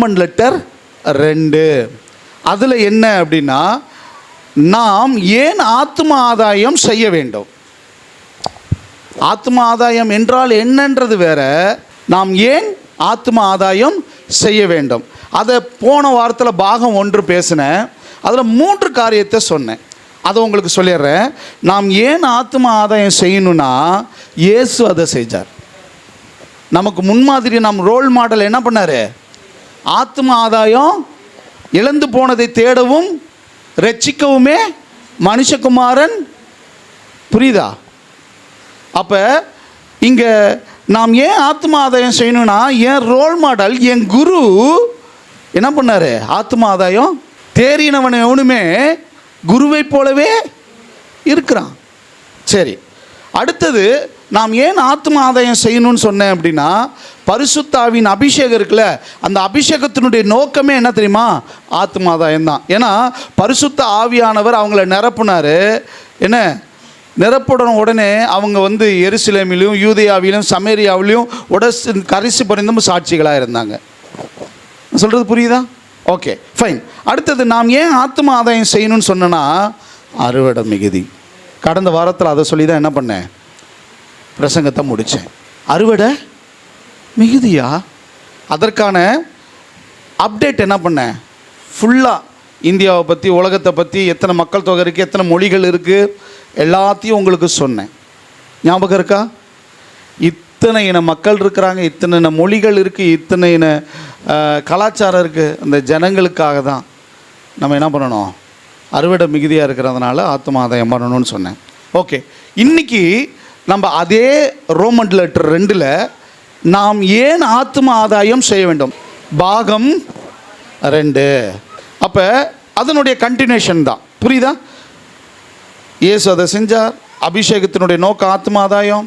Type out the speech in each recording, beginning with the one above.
Roman letter 2. அதில் என்ன அப்படின்னா, நாம் ஏன் ஆத்ம ஆதாயம் செய்ய வேண்டும். ஆத்ம ஆதாயம் என்றால் என்னன்றது வேற, நாம் ஏன் ஆத்ம ஆதாயம் செய்ய வேண்டும். அதை போன வாரத்தில் பாகம் 1 பேசினேன். அதில் 3 காரியத்தை சொன்னேன். அதை உங்களுக்கு சொல்லிடுறேன். நாம் ஏன் ஆத்ம ஆதாயம் செய்யணும்னா, இயேசு அதை செஞ்சார். நமக்கு முன்மாதிரி, நம் ரோல் மாடல் என்ன பண்ணார்? ஆத்ம ஆதாயம் இழந்து போனதை தேடவும் ரட்சிக்கவுமே மனுஷகுமாரன். புரியுதா? அப்போ இங்கே நாம் ஏன் ஆத்ம ஆதாயம் செய்யணும்னா, என் ரோல் மாடல், என் குரு என்ன பண்ணார்? ஆத்ம ஆதாயம் தேறினவன் எவனுமே குருவை போலவே இருக்கிறான். சரி, அடுத்தது நாம் ஏன் ஆத்ம ஆதாயம் செய்யணும்னு சொன்னேன் அப்படின்னா, பரிசுத்தாவின் அபிஷேகம் இருக்குல்ல, அந்த அபிஷேகத்தினுடைய நோக்கமே என்ன தெரியுமா? ஆத்ம ஆதாயம் தான். ஏன்னா பரிசுத்த ஆவியானவர் அவங்கள நிரப்புனார். என்ன நிரப்புடன் உடனே அவங்க எருசலேமிலும் யூதேயாவிலும் சமேரியாவிலும் கடைசி பரிந்தும் சாட்சிகளாக இருந்தாங்க. சொல்கிறது புரியுதா? Okay, fine. அடுத்தது நாம் ஏன் ஆத்ம ஆதாயம் செய்யணும்னு சொன்னேன்னா, அறுவடை மிகுதி. கடந்த வாரத்தில் அதை சொல்லி தான் என்ன பண்ணேன், பிரசங்கத்தை முடித்தேன். அறுவடை மிகுதியா? அதற்கான அப்டேட் என்ன பண்ணேன், ஃபுல்லாக இந்தியாவை பற்றி, உலகத்தை பற்றி, எத்தனை மக்கள் தொகை இருக்குது, எத்தனை மொழிகள் இருக்குது, எல்லாத்தையும் உங்களுக்கு சொன்னேன். ஞாபகம் இருக்கா? இத்தனை இன மக்கள் இருக்கிறாங்க, இத்தனை இன மொழிகள் இருக்குது, இத்தனை இன கலாச்சாரம் இருக்குது. அந்த ஜனங்களுக்காக தான் நம்ம என்ன பண்ணணும், அறுவடை மிகுதியாக இருக்கிறதுனால ஆத்ம ஆதாயம் பண்ணணும்னு சொன்னேன். ஓகே, இன்றைக்கி நம்ம அதே ரோமன் லெட்டர் 2 நாம் ஏன் ஆத்ம ஆதாயம் செய்ய வேண்டும், பாகம் 2. அப்போ அதனுடைய கண்டினியூஷன் தான். புரியுதா? இயேசு அதை செஞ்சார். அபிஷேகத்தினுடைய நோக்கம் ஆத்ம ஆதாயம்.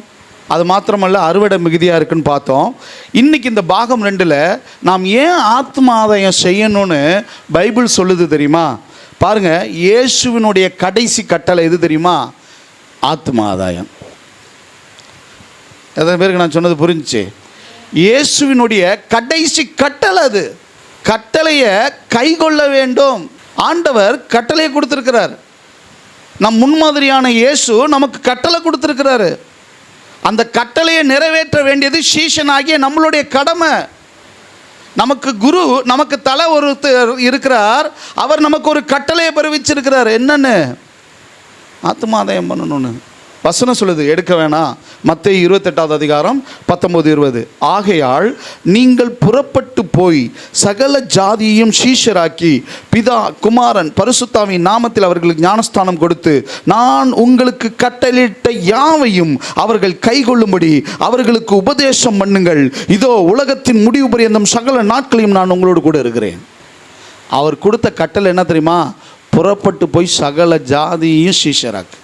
அது மாத்திரமல்ல, அறுவடை மிகுதியாக இருக்குன்னு பார்த்தோம். இன்றைக்கி இந்த பாகம் 2 நாம் ஏன் ஆத்ம ஆதாயம் செய்யணும்னு பைபிள் சொல்லுது தெரியுமா? பாருங்கள், இயேசுவினுடைய கடைசி கட்டளை எது தெரியுமா? ஆத்ம ஆதாயம். எத்தனை பேருக்கு நான் சொன்னது புரிஞ்சிச்சு? இயேசுவினுடைய கடைசி கட்டளை அது. கட்டளையை கை கொள்ள வேண்டும். ஆண்டவர் கட்டளையை கொடுத்துருக்கிறார். நம் முன்மாதிரியான இயேசு நமக்கு கட்டளை கொடுத்துருக்கிறாரு. அந்த கட்டளையை நிறைவேற்ற வேண்டியது சீஷனாகிய நம்மளுடைய கடமை. நமக்கு குரு, நமக்கு தலை ஒருத்தர் இருக்கிறார். அவர் நமக்கு ஒரு கட்டளையை பிறப்பிச்சிருக்கிறார். என்னன்னு? ஆத்ம ஆதாயம் பண்ணணும்னு வசனம் சொல்லுது. எடுக்க வேணாம். மத்தேயு 28வது அதிகாரம் 19-20. ஆகையால் நீங்கள் புறப்பட்டு போய் சகல ஜாதியையும் சீஷராக்கி பிதா குமாரன் பரிசுத்தாவின் நாமத்தில் அவர்களுக்கு ஞானஸ்தானம் கொடுத்து நான் உங்களுக்கு கட்டளையிட்ட யாவையும் அவர்கள் கைக்கொள்ளும்படி அவர்களுக்கு உபதேசம் பண்ணுங்கள். இதோ உலகத்தின் முடிவு பரியந்தம் சகல நாட்களையும் நான் உங்களோடு கூட இருக்கிறேன். அவர் கொடுத்த கட்டளை என்ன தெரியுமா? புறப்பட்டு போய் சகல ஜாதியையும் சீஷராக்கு.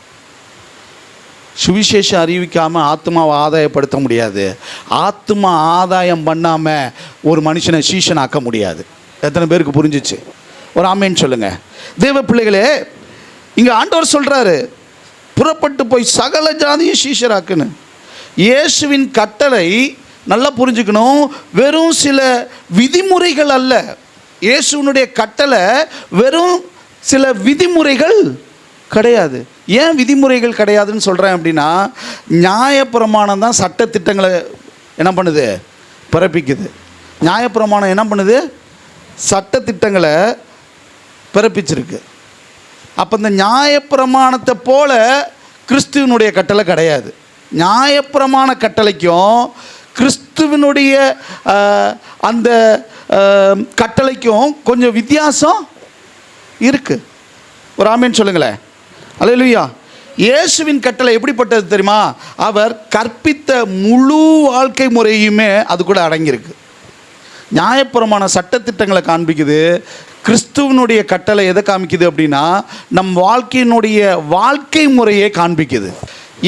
சுவிசேஷம் அறிவிக்காமல் ஆத்மாவை ஆதாயப்படுத்த முடியாது. ஆத்மா ஆதாயம் பண்ணாமல் ஒரு மனுஷனை சீஷனாக்க முடியாது. எத்தனை பேருக்கு புரிஞ்சிச்சு? ஒரு ஆமேன்னு சொல்லுங்கள். தேவ பிள்ளைகளே, இங்கே ஆண்டவர் சொல்கிறாரு, புறப்பட்டு போய் சகல ஜாதியும் சீஷராக்குன்னு. இயேசுவின் கட்டளை நல்லா புரிஞ்சுக்கணும், வெறும் சில விதிமுறைகள் அல்ல. இயேசுவினுடைய கட்டளை வெறும் சில விதிமுறைகள் கிடையாது. ஏன் விதிமுறைகள் கிடையாதுன்னு சொல்கிறேன் அப்படின்னா, நியாயப்பிரமாணம் தான் சட்டத்திட்டங்களை என்ன பண்ணுது? பிறப்பிக்குது. நியாயப்பிரமாணம் என்ன பண்ணுது? சட்டத்திட்டங்களை பிறப்பிச்சிருக்கு. அப்போ இந்த நியாயப்பிரமாணத்தை போல கிறிஸ்துவனுடைய கட்டளை கிடையாது. நியாயப்பிரமாண கட்டளைக்கும் கிறிஸ்துவனுடைய அந்த கட்டளைக்கும் கொஞ்சம் வித்தியாசம் இருக்குது. ஒரு ஆமேன்னு சொல்லுங்களேன். அல்லேலூயா. இயேசுவின் கட்டளை எப்படிப்பட்டது தெரியுமா? அவர் கற்பித்த முழு வாழ்க்கை முறையுமே அது கூட அடங்கியிருக்கு. நியாயப்பிரமாண சட்டத்திட்டங்களை காண்பிக்குது. கிறிஸ்துவனுடைய கட்டளை எதை காமிக்குது அப்படின்னா, நம் வாழ்க்கையினுடைய வாழ்க்கை முறையை காண்பிக்குது.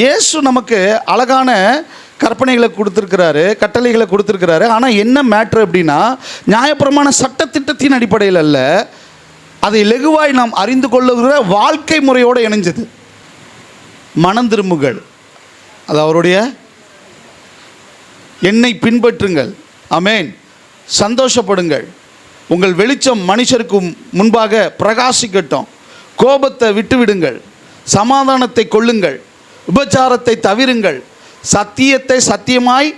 இயேசு நமக்கு அழகான கற்பனைகளை கொடுத்துருக்கிறாரு, கட்டளைகளை கொடுத்துருக்கிறாரு. ஆனால் என்ன மேட்ரு அப்படின்னா, நியாயப்பிரமாண சட்டத்திட்டத்தின் அடிப்படையில் அல்ல, அதை லெகுவாய் நாம் அறிந்து கொள்ளுகிற வாழ்க்கை முறையோடு இணைஞ்சது. மனம் திரும்புங்கள், அது அவருடைய என்னை பின்பற்றுங்கள், ஆமென், சந்தோஷப்படுங்கள், உங்கள் வெளிச்சம் மனுஷருக்கு முன்பாக பிரகாசிக்கட்டும். கோபத்தை விட்டுவிடுங்கள், சமாதானத்தை கொள்ளுங்கள், உபச்சாரத்தை தவிருங்கள், சத்தியத்தை சத்தியமாய்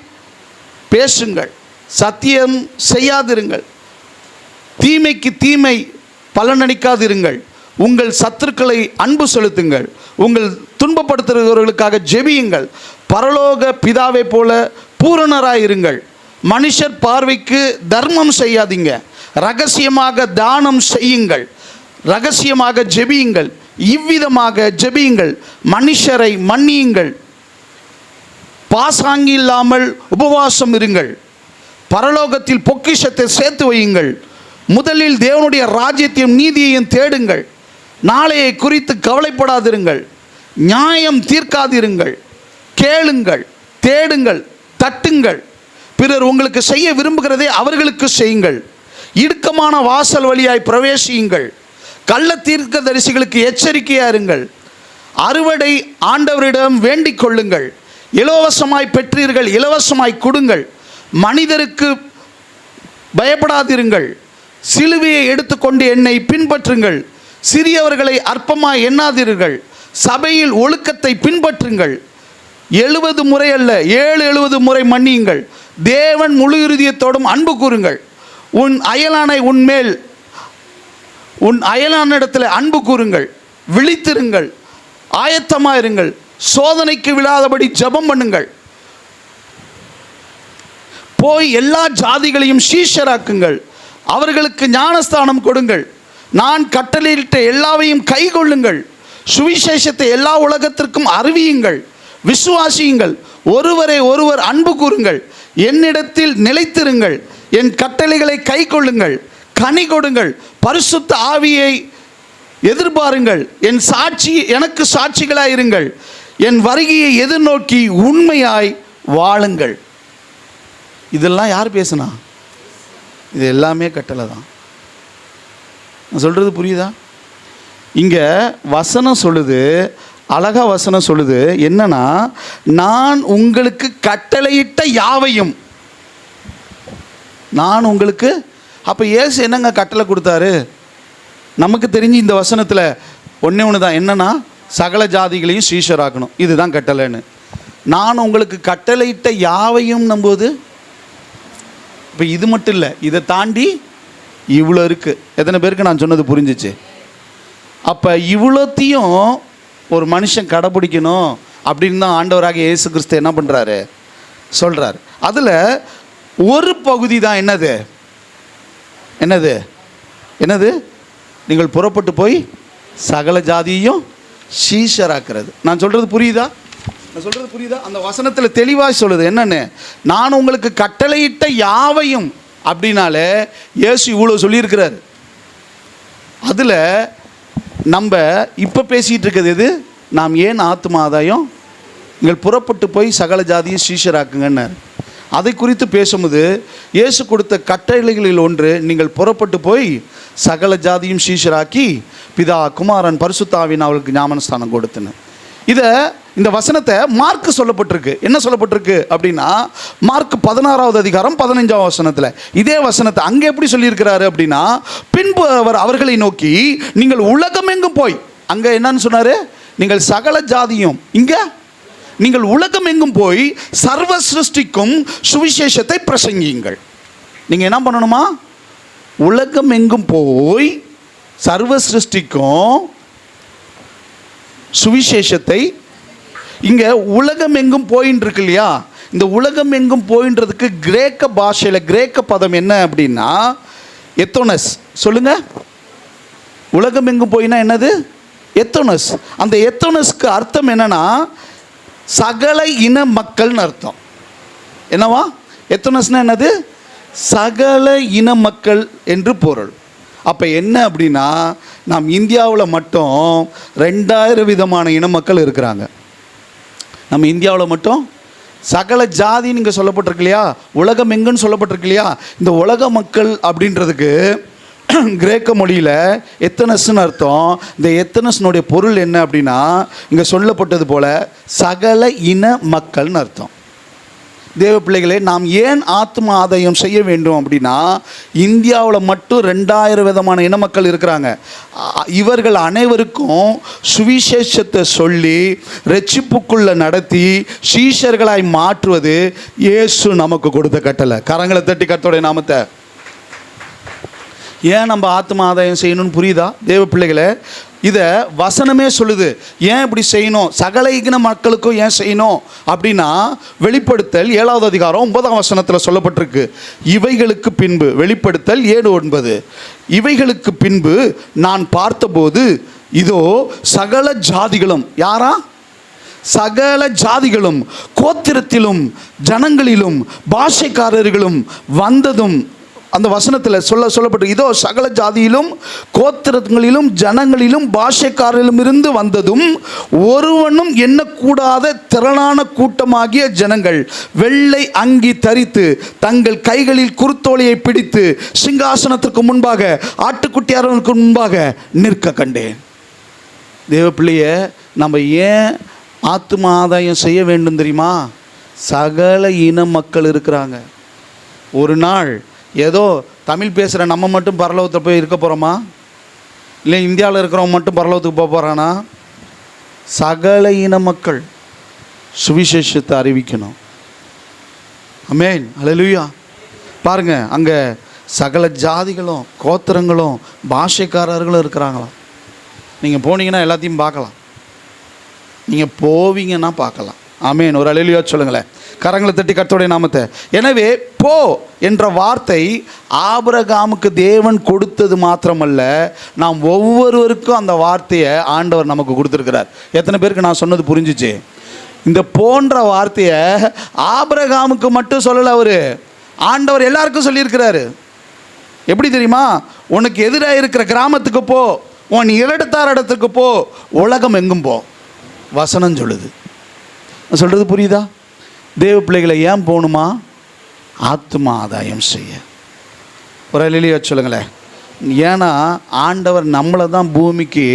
பேசுங்கள், சத்தியம் செய்யாதிருங்கள், தீமைக்கு தீமை பலனளிக்காதிருங்கள், உங்கள் சத்துருக்களை அன்பு செலுத்துங்கள், உங்கள் துன்பப்படுத்துகிறவர்களுக்காக ஜெபியுங்கள், பரலோக பிதாவை போல பூரணராயிருங்கள், மனுஷர் பார்வைக்கு தர்மம் செய்யாதீங்க, ரகசியமாக தானம் செய்யுங்கள், ரகசியமாக ஜெபியுங்கள், இவ்விதமாக ஜெபியுங்கள், மனுஷரை மன்னியுங்கள், பாசாங்கி இல்லாமல் உபவாசம் இருங்கள், பரலோகத்தில் பொக்கிஷத்தை சேர்த்து வையுங்கள், முதலில் தேவனுடைய ராஜ்யத்தையும் நீதியையும் தேடுங்கள், நாளையை குறித்து கவலைப்படாதிருங்கள், நியாயம் தீர்க்காதிருங்கள், கேளுங்கள், தேடுங்கள், தட்டுங்கள், பிறர் உங்களுக்கு செய்ய விரும்புகிறதை அவர்களுக்கு செய்யுங்கள், இடுக்கமான வாசல் வழியாய் பிரவேசியுங்கள், கள்ள தீர்க்கதரிசிகளுக்கு எச்சரிக்கையாக இருங்கள், அறுவடை ஆண்டவரிடம் வேண்டிக் கொள்ளுங்கள், இலவசமாய் பெற்றீர்கள் இலவசமாய் கொடுங்கள், மனிதருக்கு பயப்படாதிருங்கள், சிலுவையை எடுத்துக்கொண்டு என்னை பின்பற்றுங்கள், சிறியவர்களை அற்பமாய் எண்ணாதீர்கள், சபையில் ஒழுக்கத்தை பின்பற்றுங்கள், 70 முறை அல்ல 70 முறை மன்னியுங்கள், தேவன் முழு இருதயத்தோடும் அன்பு கூறுங்கள், உன் அயலானிடத்தில் அன்பு கூறுங்கள், விழித்திருங்கள், ஆயத்தமாக இருங்கள், சோதனைக்கு விழாதபடி ஜெபம் பண்ணுங்கள், போய் எல்லா ஜாதிகளையும் சீஷராக்குங்கள், அவர்களுக்கு ஞானஸ்தானம் கொடுங்கள், நான் கட்டளையிட்ட எல்லாவையும் கை கொள்ளுங்கள், சுவிசேஷத்தை எல்லா உலகத்திற்கும் அறிவியுங்கள், விசுவாசியுங்கள், ஒருவரை ஒருவர் அன்பு கூறுங்கள், என்னிடத்தில் நிலைத்திருங்கள், என் கட்டளைகளை கை கொள்ளுங்கள், கனி கொடுங்கள், பரிசுத்த ஆவியை எதிர்பாருங்கள், எனக்கு சாட்சிகளாய் இருங்கள், என் வருகையை எதிர்நோக்கி உண்மையாய் வாழுங்கள். இதெல்லாம் யார் பேசுனா? இது எல்லாமே கட்டளை தான். நான் சொல்கிறது புரியுதா? இங்கே வசனம் சொல்லுது, அழகா வசனம் சொல்லுது என்னன்னா, நான் உங்களுக்கு கட்டளையிட்ட யாவையும். நான் உங்களுக்கு, அப்போ இயேசு என்னங்க கட்டளை கொடுத்தாரு? நமக்கு தெரிஞ்சு இந்த வசனத்தில் ஒன்று தான், என்னன்னா சகல ஜாதிகளையும் சீஷராக்கணும், இதுதான் கட்டளைன்னு. நான் உங்களுக்கு கட்டளையிட்ட யாவையும் நம்போது, இப்போ இது மட்டும் இல்லை, இதை தாண்டி இவ்வளோ இருக்குது. எத்தனை பேருக்கு நான் சொன்னது புரிஞ்சிச்சு? அப்போ இவ்வளோத்தையும் ஒரு மனுஷன் கடைப்பிடிக்கணும் அப்படின்னு தான் ஆண்டவராக இயேசு கிறிஸ்து என்ன பண்ணுறாரு சொல்கிறார். அதில் ஒரு பகுதி தான் என்னது என்னது என்னது நீங்கள் புறப்பட்டு போய் சகல ஜாதியையும் சீஷராக்குறது. நான் சொல்கிறது புரியுதா? அந்த வசனத்தில் தெளிவாக சொல்லுது என்னன்னு, நான் உங்களுக்கு கட்டளையிட்ட யாவையும் அப்படின்னாலே இயேசு இவ்வளோ சொல்லியிருக்கிறார். அதில் நம்ம இப்போ பேசிகிட்டு இருக்கிறது எது? நாம் ஏன் ஆத்தும ஆதாயம், நீங்கள் புறப்பட்டு போய் சகல ஜாதியை சீஷராக்குங்கன்னு அதை குறித்து பேசும்போது இயேசு கொடுத்த கட்டளைகளில் ஒன்று, நீங்கள் புறப்பட்டு போய் சகல ஜாதியும் சீஷராக்கி பிதா குமாரன் பரிசுத்த ஆவியின் அவளுக்கு ஞானஸ்தானம் கொடுத்துன்னு. இந்த வசனத்தை மார்க்கு சொல்லப்பட்டிருக்கு. என்ன சொல்லப்பட்டிருக்கு அப்படின்னா, மார்க் 16வது அதிகாரம் 15வது வசனத்தில் இதே வசனத்தை அங்கே எப்படி சொல்லியிருக்கிறாரு அப்படின்னா, பின்பு அவர் அவர்களை நோக்கி நீங்கள் உலகமெங்கும் போய், அங்கே என்னன்னு சொன்னார்? நீங்கள் சகல ஜாதியும், இங்கே நீங்கள் உலகமெங்கும் போய் சர்வ சிருஷ்டிக்கும் சுவிசேஷத்தை பிரசங்கியுங்கள். நீங்கள் என்ன பண்ணணுமா? உலகமெங்கும் போய் சர்வ சிருஷ்டிக்கும் சுவிசேஷத்தை. இங்கே உலகம் எங்கும் போயின்னு இருக்கு இல்லையா? இந்த உலகம் எங்கும் போயின்றதுக்கு கிரேக்க பாஷையில் கிரேக்க பதம் என்ன அப்படின்னா எத்தோனஸ். சொல்லுங்க, உலகம் எங்கும் போயினா என்னது? எத்தோனஸ். அந்த எத்தோனஸ்க்கு அர்த்தம் என்னன்னா சகல இன மக்கள்னு அர்த்தம். என்னவா? எத்தோனஸ்னா என்னது? சகல இன மக்கள் என்று பொருள். அப்போ என்ன அப்படின்னா, நாம் இந்தியாவில் மட்டும் 2000 விதமான இன மக்கள் இருக்கிறாங்க. நம்ம இந்தியாவில் மட்டும் சகல ஜாதின்னு இங்கே சொல்லப்பட்டிருக்கு இல்லையா? உலகம் எங்குன்னு சொல்லப்பட்டிருக்கு இல்லையா? இந்த உலக மக்கள் அப்படின்றதுக்கு கிரேக்க மொழியில் எத்தனஸ்ன்னு அர்த்தம். இந்த எத்தனஸ்னுடைய பொருள் என்ன அப்படின்னா, இங்கே சொல்லப்பட்டது போல் சகல இன மக்கள்னு அர்த்தம். தேவ பிள்ளைகளே, நாம் ஏன் ஆத்ம ஆதாயம் செய்ய வேண்டும் அப்படின்னா, இந்தியாவில் மட்டும் 2000 விதமான இன மக்கள் இருக்கிறாங்க. இவர்கள் அனைவருக்கும் சுவிசேஷத்தை சொல்லி ரட்சிப்புக்குள்ள நடத்தி சீஷர்களாய் மாற்றுவது இயேசு நமக்கு கொடுத்த கட்டளை. கரங்களை தட்டி கர்த்தருடைய நாமத்தை. ஏன் நம்ம ஆத்ம ஆதாயம் செய்யணும்னு புரியுதா தேவ பிள்ளைகளை? இதை வசனமே சொல்லுது. ஏன் இப்படி செய்யணும், சகல இன மக்களுக்கும் ஏன் செய்யணும் அப்படின்னா, வெளிப்படுத்தல் 7வது அதிகாரம் 9ஆம் வசனத்தில் சொல்லப்பட்டிருக்கு. இவைகளுக்கு பின்பு, வெளிப்படுத்தல் 7:9, இவைகளுக்கு பின்பு நான் பார்த்தபோது இதோ சகல ஜாதிகளும், யாரா? சகல ஜாதிகளும், கோத்திரத்திலும் ஜனங்களிலும் பாஷைக்காரர்களும் வந்ததும், அந்த வசனத்தில் சொல்லப்பட்டு, இதோ சகல ஜாதியிலும் கோத்திரங்களிலும் ஜனங்களிலும் பாஷைக்காரரிலும் இருந்து வந்ததும் ஒருவனும் எண்ணக்கூடாத திரளான கூட்டமாகிய ஜனங்கள் வெள்ளை அங்கி தரித்து தங்கள் கைகளில் குருத்தோலையை பிடித்து சிங்காசனத்திற்கு முன்பாக ஆட்டுக்குட்டியாரனுக்கு முன்பாக நிற்க கண்டேன். தேவ பிள்ளைய, நம்ம ஏன் ஆத்தும ஆதாயம் செய்ய வேண்டும் தெரியுமா? சகல இன மக்கள் இருக்கிறாங்க. ஒரு நாள் ஏதோ தமிழ் பேசுகிற நம்ம மட்டும் பரலோகத்தில் போய் இருக்க போகிறோமா? இல்லை இந்தியாவில் இருக்கிறவங்க மட்டும் பரலோகத்துக்கு போக போகிறானா? சகல இன மக்கள் சுவிசேஷத்தை அறிவிக்கணும். ஆமென், அல்லேலூயா. பாருங்க, அங்கே சகல ஜாதிகளும் கோத்திரங்களும் பாஷைக்காரர்களும் இருக்கிறாங்களாம். நீங்கள் போனீங்கன்னா எல்லாத்தையும் பார்க்கலாம். நீங்கள் போவீங்கன்னா பார்க்கலாம். ஆமென், ஒரு அல்லேலூயா சொல்லுங்களேன். கரங்களை தட்டி கர்த்தருடைய நாமத்தை. எனவே போ என்ற வார்த்தை ஆபிரகாமுக்கு தேவன் கொடுத்தது மாத்திரமல்ல, நாம் ஒவ்வொருவருக்கும் அந்த வார்த்தையை ஆண்டவர் நமக்கு கொடுத்துருக்கிறார். எத்தனை பேருக்கு நான் சொன்னது புரிஞ்சிச்சு? இந்த போன்ற வார்த்தையை ஆபிரகாமுக்கு மட்டும் சொல்லலை, ஆண்டவர் எல்லாருக்கும் சொல்லியிருக்கிறாரு. எப்படி தெரியுமா? உனக்கு எதிராக இருக்கிற கிராமத்துக்கு போ, உன் இடத்தார் இடத்துக்கு போ, உலகம் எங்கும் போ, வசனம் சொல்லுது. சொல்கிறது புரியுதா? தேவ பிள்ளைகளை ஏன் போகணுமா? ஆத்ம ஆதாயம் செய்ய. ஒரு அல்லேலூயா சொல்லுங்களேன். ஏன்னா ஆண்டவர் நம்மளை தான் பூமிக்கு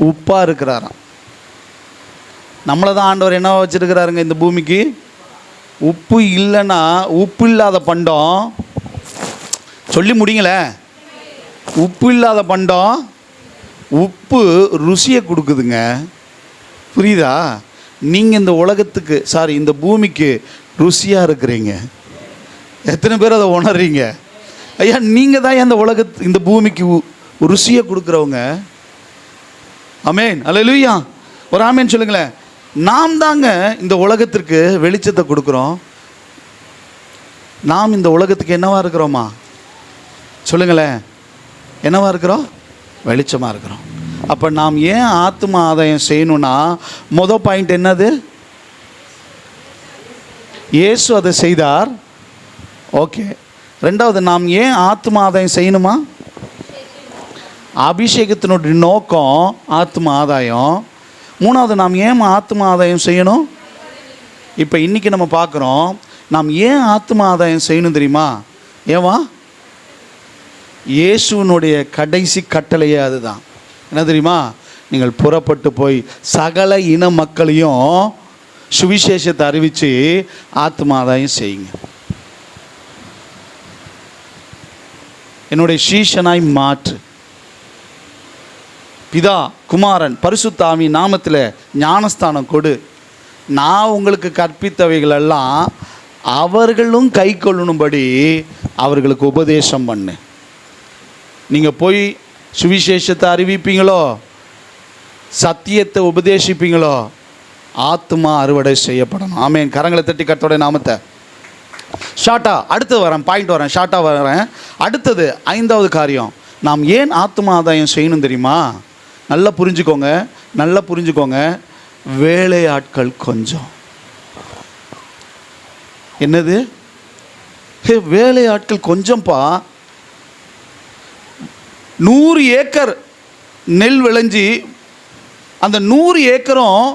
உப்பாக இருக்கிறாராம். நம்மளை தான் ஆண்டவர் என்ன வச்சுருக்கிறாருங்க இந்த பூமிக்கு? உப்பு இல்லைன்னா, உப்பு இல்லாத பண்டம் சொல்லி முடிங்களே. உப்பு இல்லாத பண்டம் உப்பு ருசியை கொடுக்குதுங்க. புரியுதா? நீங்கள் இந்த உலகத்துக்கு, இந்த பூமிக்கு ருசியாக இருக்கிறீங்க. எத்தனை பேர் அதை உணர்றீங்க? ஐயா, நீங்கள் தான் இந்த இந்த பூமிக்கு ருசியை கொடுக்குறவங்க. ஆமென், அல்லேலூயா. ஒரு ஆமென் சொல்லுங்களேன். நாம் தாங்க இந்த உலகத்திற்கு வெளிச்சத்தை கொடுக்குறோம். நாம் இந்த உலகத்துக்கு என்னவா இருக்கிறோமா? சொல்லுங்களேன், என்னவா இருக்கிறோம்? வெளிச்சமாக இருக்கிறோம். அப்போ நாம் ஏன் ஆத்ம ஆதாயம் செய்யணும்னா, மொதல் பாயிண்ட் என்னது? இயேசு அதை செய்தார். ஓகே. ரெண்டாவது, நாம் ஏன் ஆத்ம ஆதாயம் செய்யணுமா? அபிஷேகத்தினுடைய நோக்கம் ஆத்ம ஆதாயம். மூணாவது, நாம் ஏன் ஆத்ம ஆதாயம் செய்யணும்? இப்போ இன்றைக்கி நம்ம பார்க்குறோம், நாம் ஏன் ஆத்ம ஆதாயம் செய்யணும் தெரியுமா? ஏவா? இயேசுனுடைய கடைசி கட்டளையே அதுதான். என்ன தெரியுமா? நீங்கள் புறப்பட்டு போய் சகல இன மக்களையும் சுவிசேஷத்தை அறிவித்து ஆத்ம ஆதாயம் செய்யுங்க. என்னுடைய சீஷனாய் மாற்று. பிதா, குமாரன், பரிசுத்த ஆவி நாமத்தில் ஞானஸ்தானம் கொடு. நான் உங்களுக்கு கற்பித்தவைகளெல்லாம் அவர்களும் கை கொள்ளணும்படி அவர்களுக்கு உபதேசம் பண்ணு. நீங்கள் போய் சுவிசேஷத்தை அறிவிப்பீங்களோ, சத்தியத்தை உபதேசிப்பீங்களோ, ஆத்மா அறுவடை செய்யப்படணும். ஆமென். கரங்களை தட்டி கர்த்தருடைய நாமத்தை. ஷார்ட்டா அடுத்து வரேன், பாயிண்ட் வரேன், ஷார்ட்டாக வரேன். அடுத்தது 5வது காரியம், நாம் ஏன் ஆத்ம ஆதாயம் செய்யணும் தெரியுமா? நல்லா புரிஞ்சுக்கோங்க, நல்லா புரிஞ்சுக்கோங்க. வேலையாட்கள் கொஞ்சம். என்னது? வேலையாட்கள் கொஞ்சம்ப்பா. 100 ஏக்கர் நெல் விளைஞ்சி, அந்த 100 ஏக்கரும்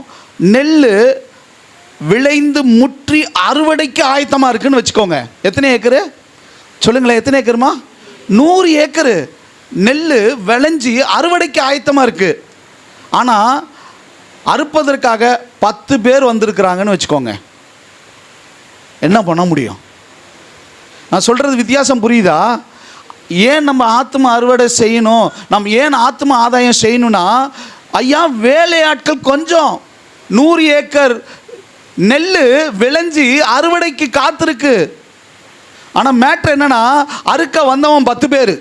நெல் விளைந்து முற்றி அறுவடைக்கு ஆயத்தமாக இருக்குன்னு வச்சுக்கோங்க. எத்தனை ஏக்கரு சொல்லுங்களேன்? எத்தனை ஏக்கருமா? 100 ஏக்கரு நெல் விளைஞ்சி அறுவடைக்கு ஆயத்தமாக இருக்குது. ஆனால் அறுப்பதற்காக 10 பேர் வந்திருக்கிறாங்கன்னு வச்சுக்கோங்க. என்ன பண்ண முடியும்? நான் சொல்கிறது வித்தியாசம் புரியுதா? ஏன் நம்ம ஆத்ம அறுவடை செய்யணும், நம்ம ஏன் ஆத்ம ஆதாயம் செய்யணும்னா, ஐயா வேலையாட்கள் கொஞ்சம், 100 ஏக்கர் நெல் விளைஞ்சி அறுவடைக்கு காத்திருக்கு. ஆனால் மேட்ரு என்னன்னா, அறுக்க வந்தவன் 10 பேர்.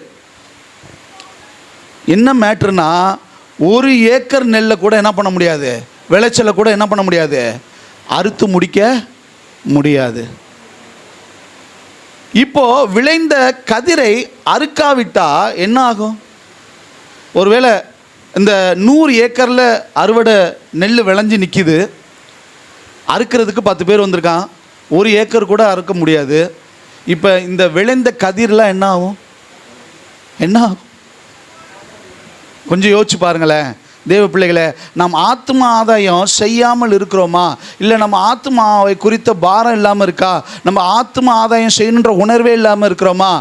என்ன மேட்ருனா, 1 ஏக்கர் நெல்லை கூட என்ன பண்ண முடியாது, விளைச்சலை கூட என்ன பண்ண முடியாது, அறுத்து முடிக்க முடியாது. இப்போ விளைந்த கதிரை அறுக்காவிட்டா என்ன ஆகும்? ஒருவேளை இந்த 100 ஏக்கரில் அறுவடை நெல் விளைஞ்சி நிற்கிது, அறுக்கிறதுக்கு 10 பேர் வந்திருக்கான், 1 ஏக்கர் கூட அறுக்க முடியாது. இப்போ இந்த விளைந்த கதிரெலாம் என்ன ஆகும்? என்ன ஆகும்? கொஞ்சம் யோசிச்சு பாருங்களேன் தேவ பிள்ளைகளே. நாம் ஆத்ம ஆதாயம் செய்யாமல் இருக்கிறோமா, இல்லை நம்ம ஆத்மாவை குறித்த பாரம் இல்லாமல் இருக்கா, நம்ம ஆத்ம ஆதாயம் செய்யணுன்ற உணர்வே இல்லாமல் இருக்கிறோமா,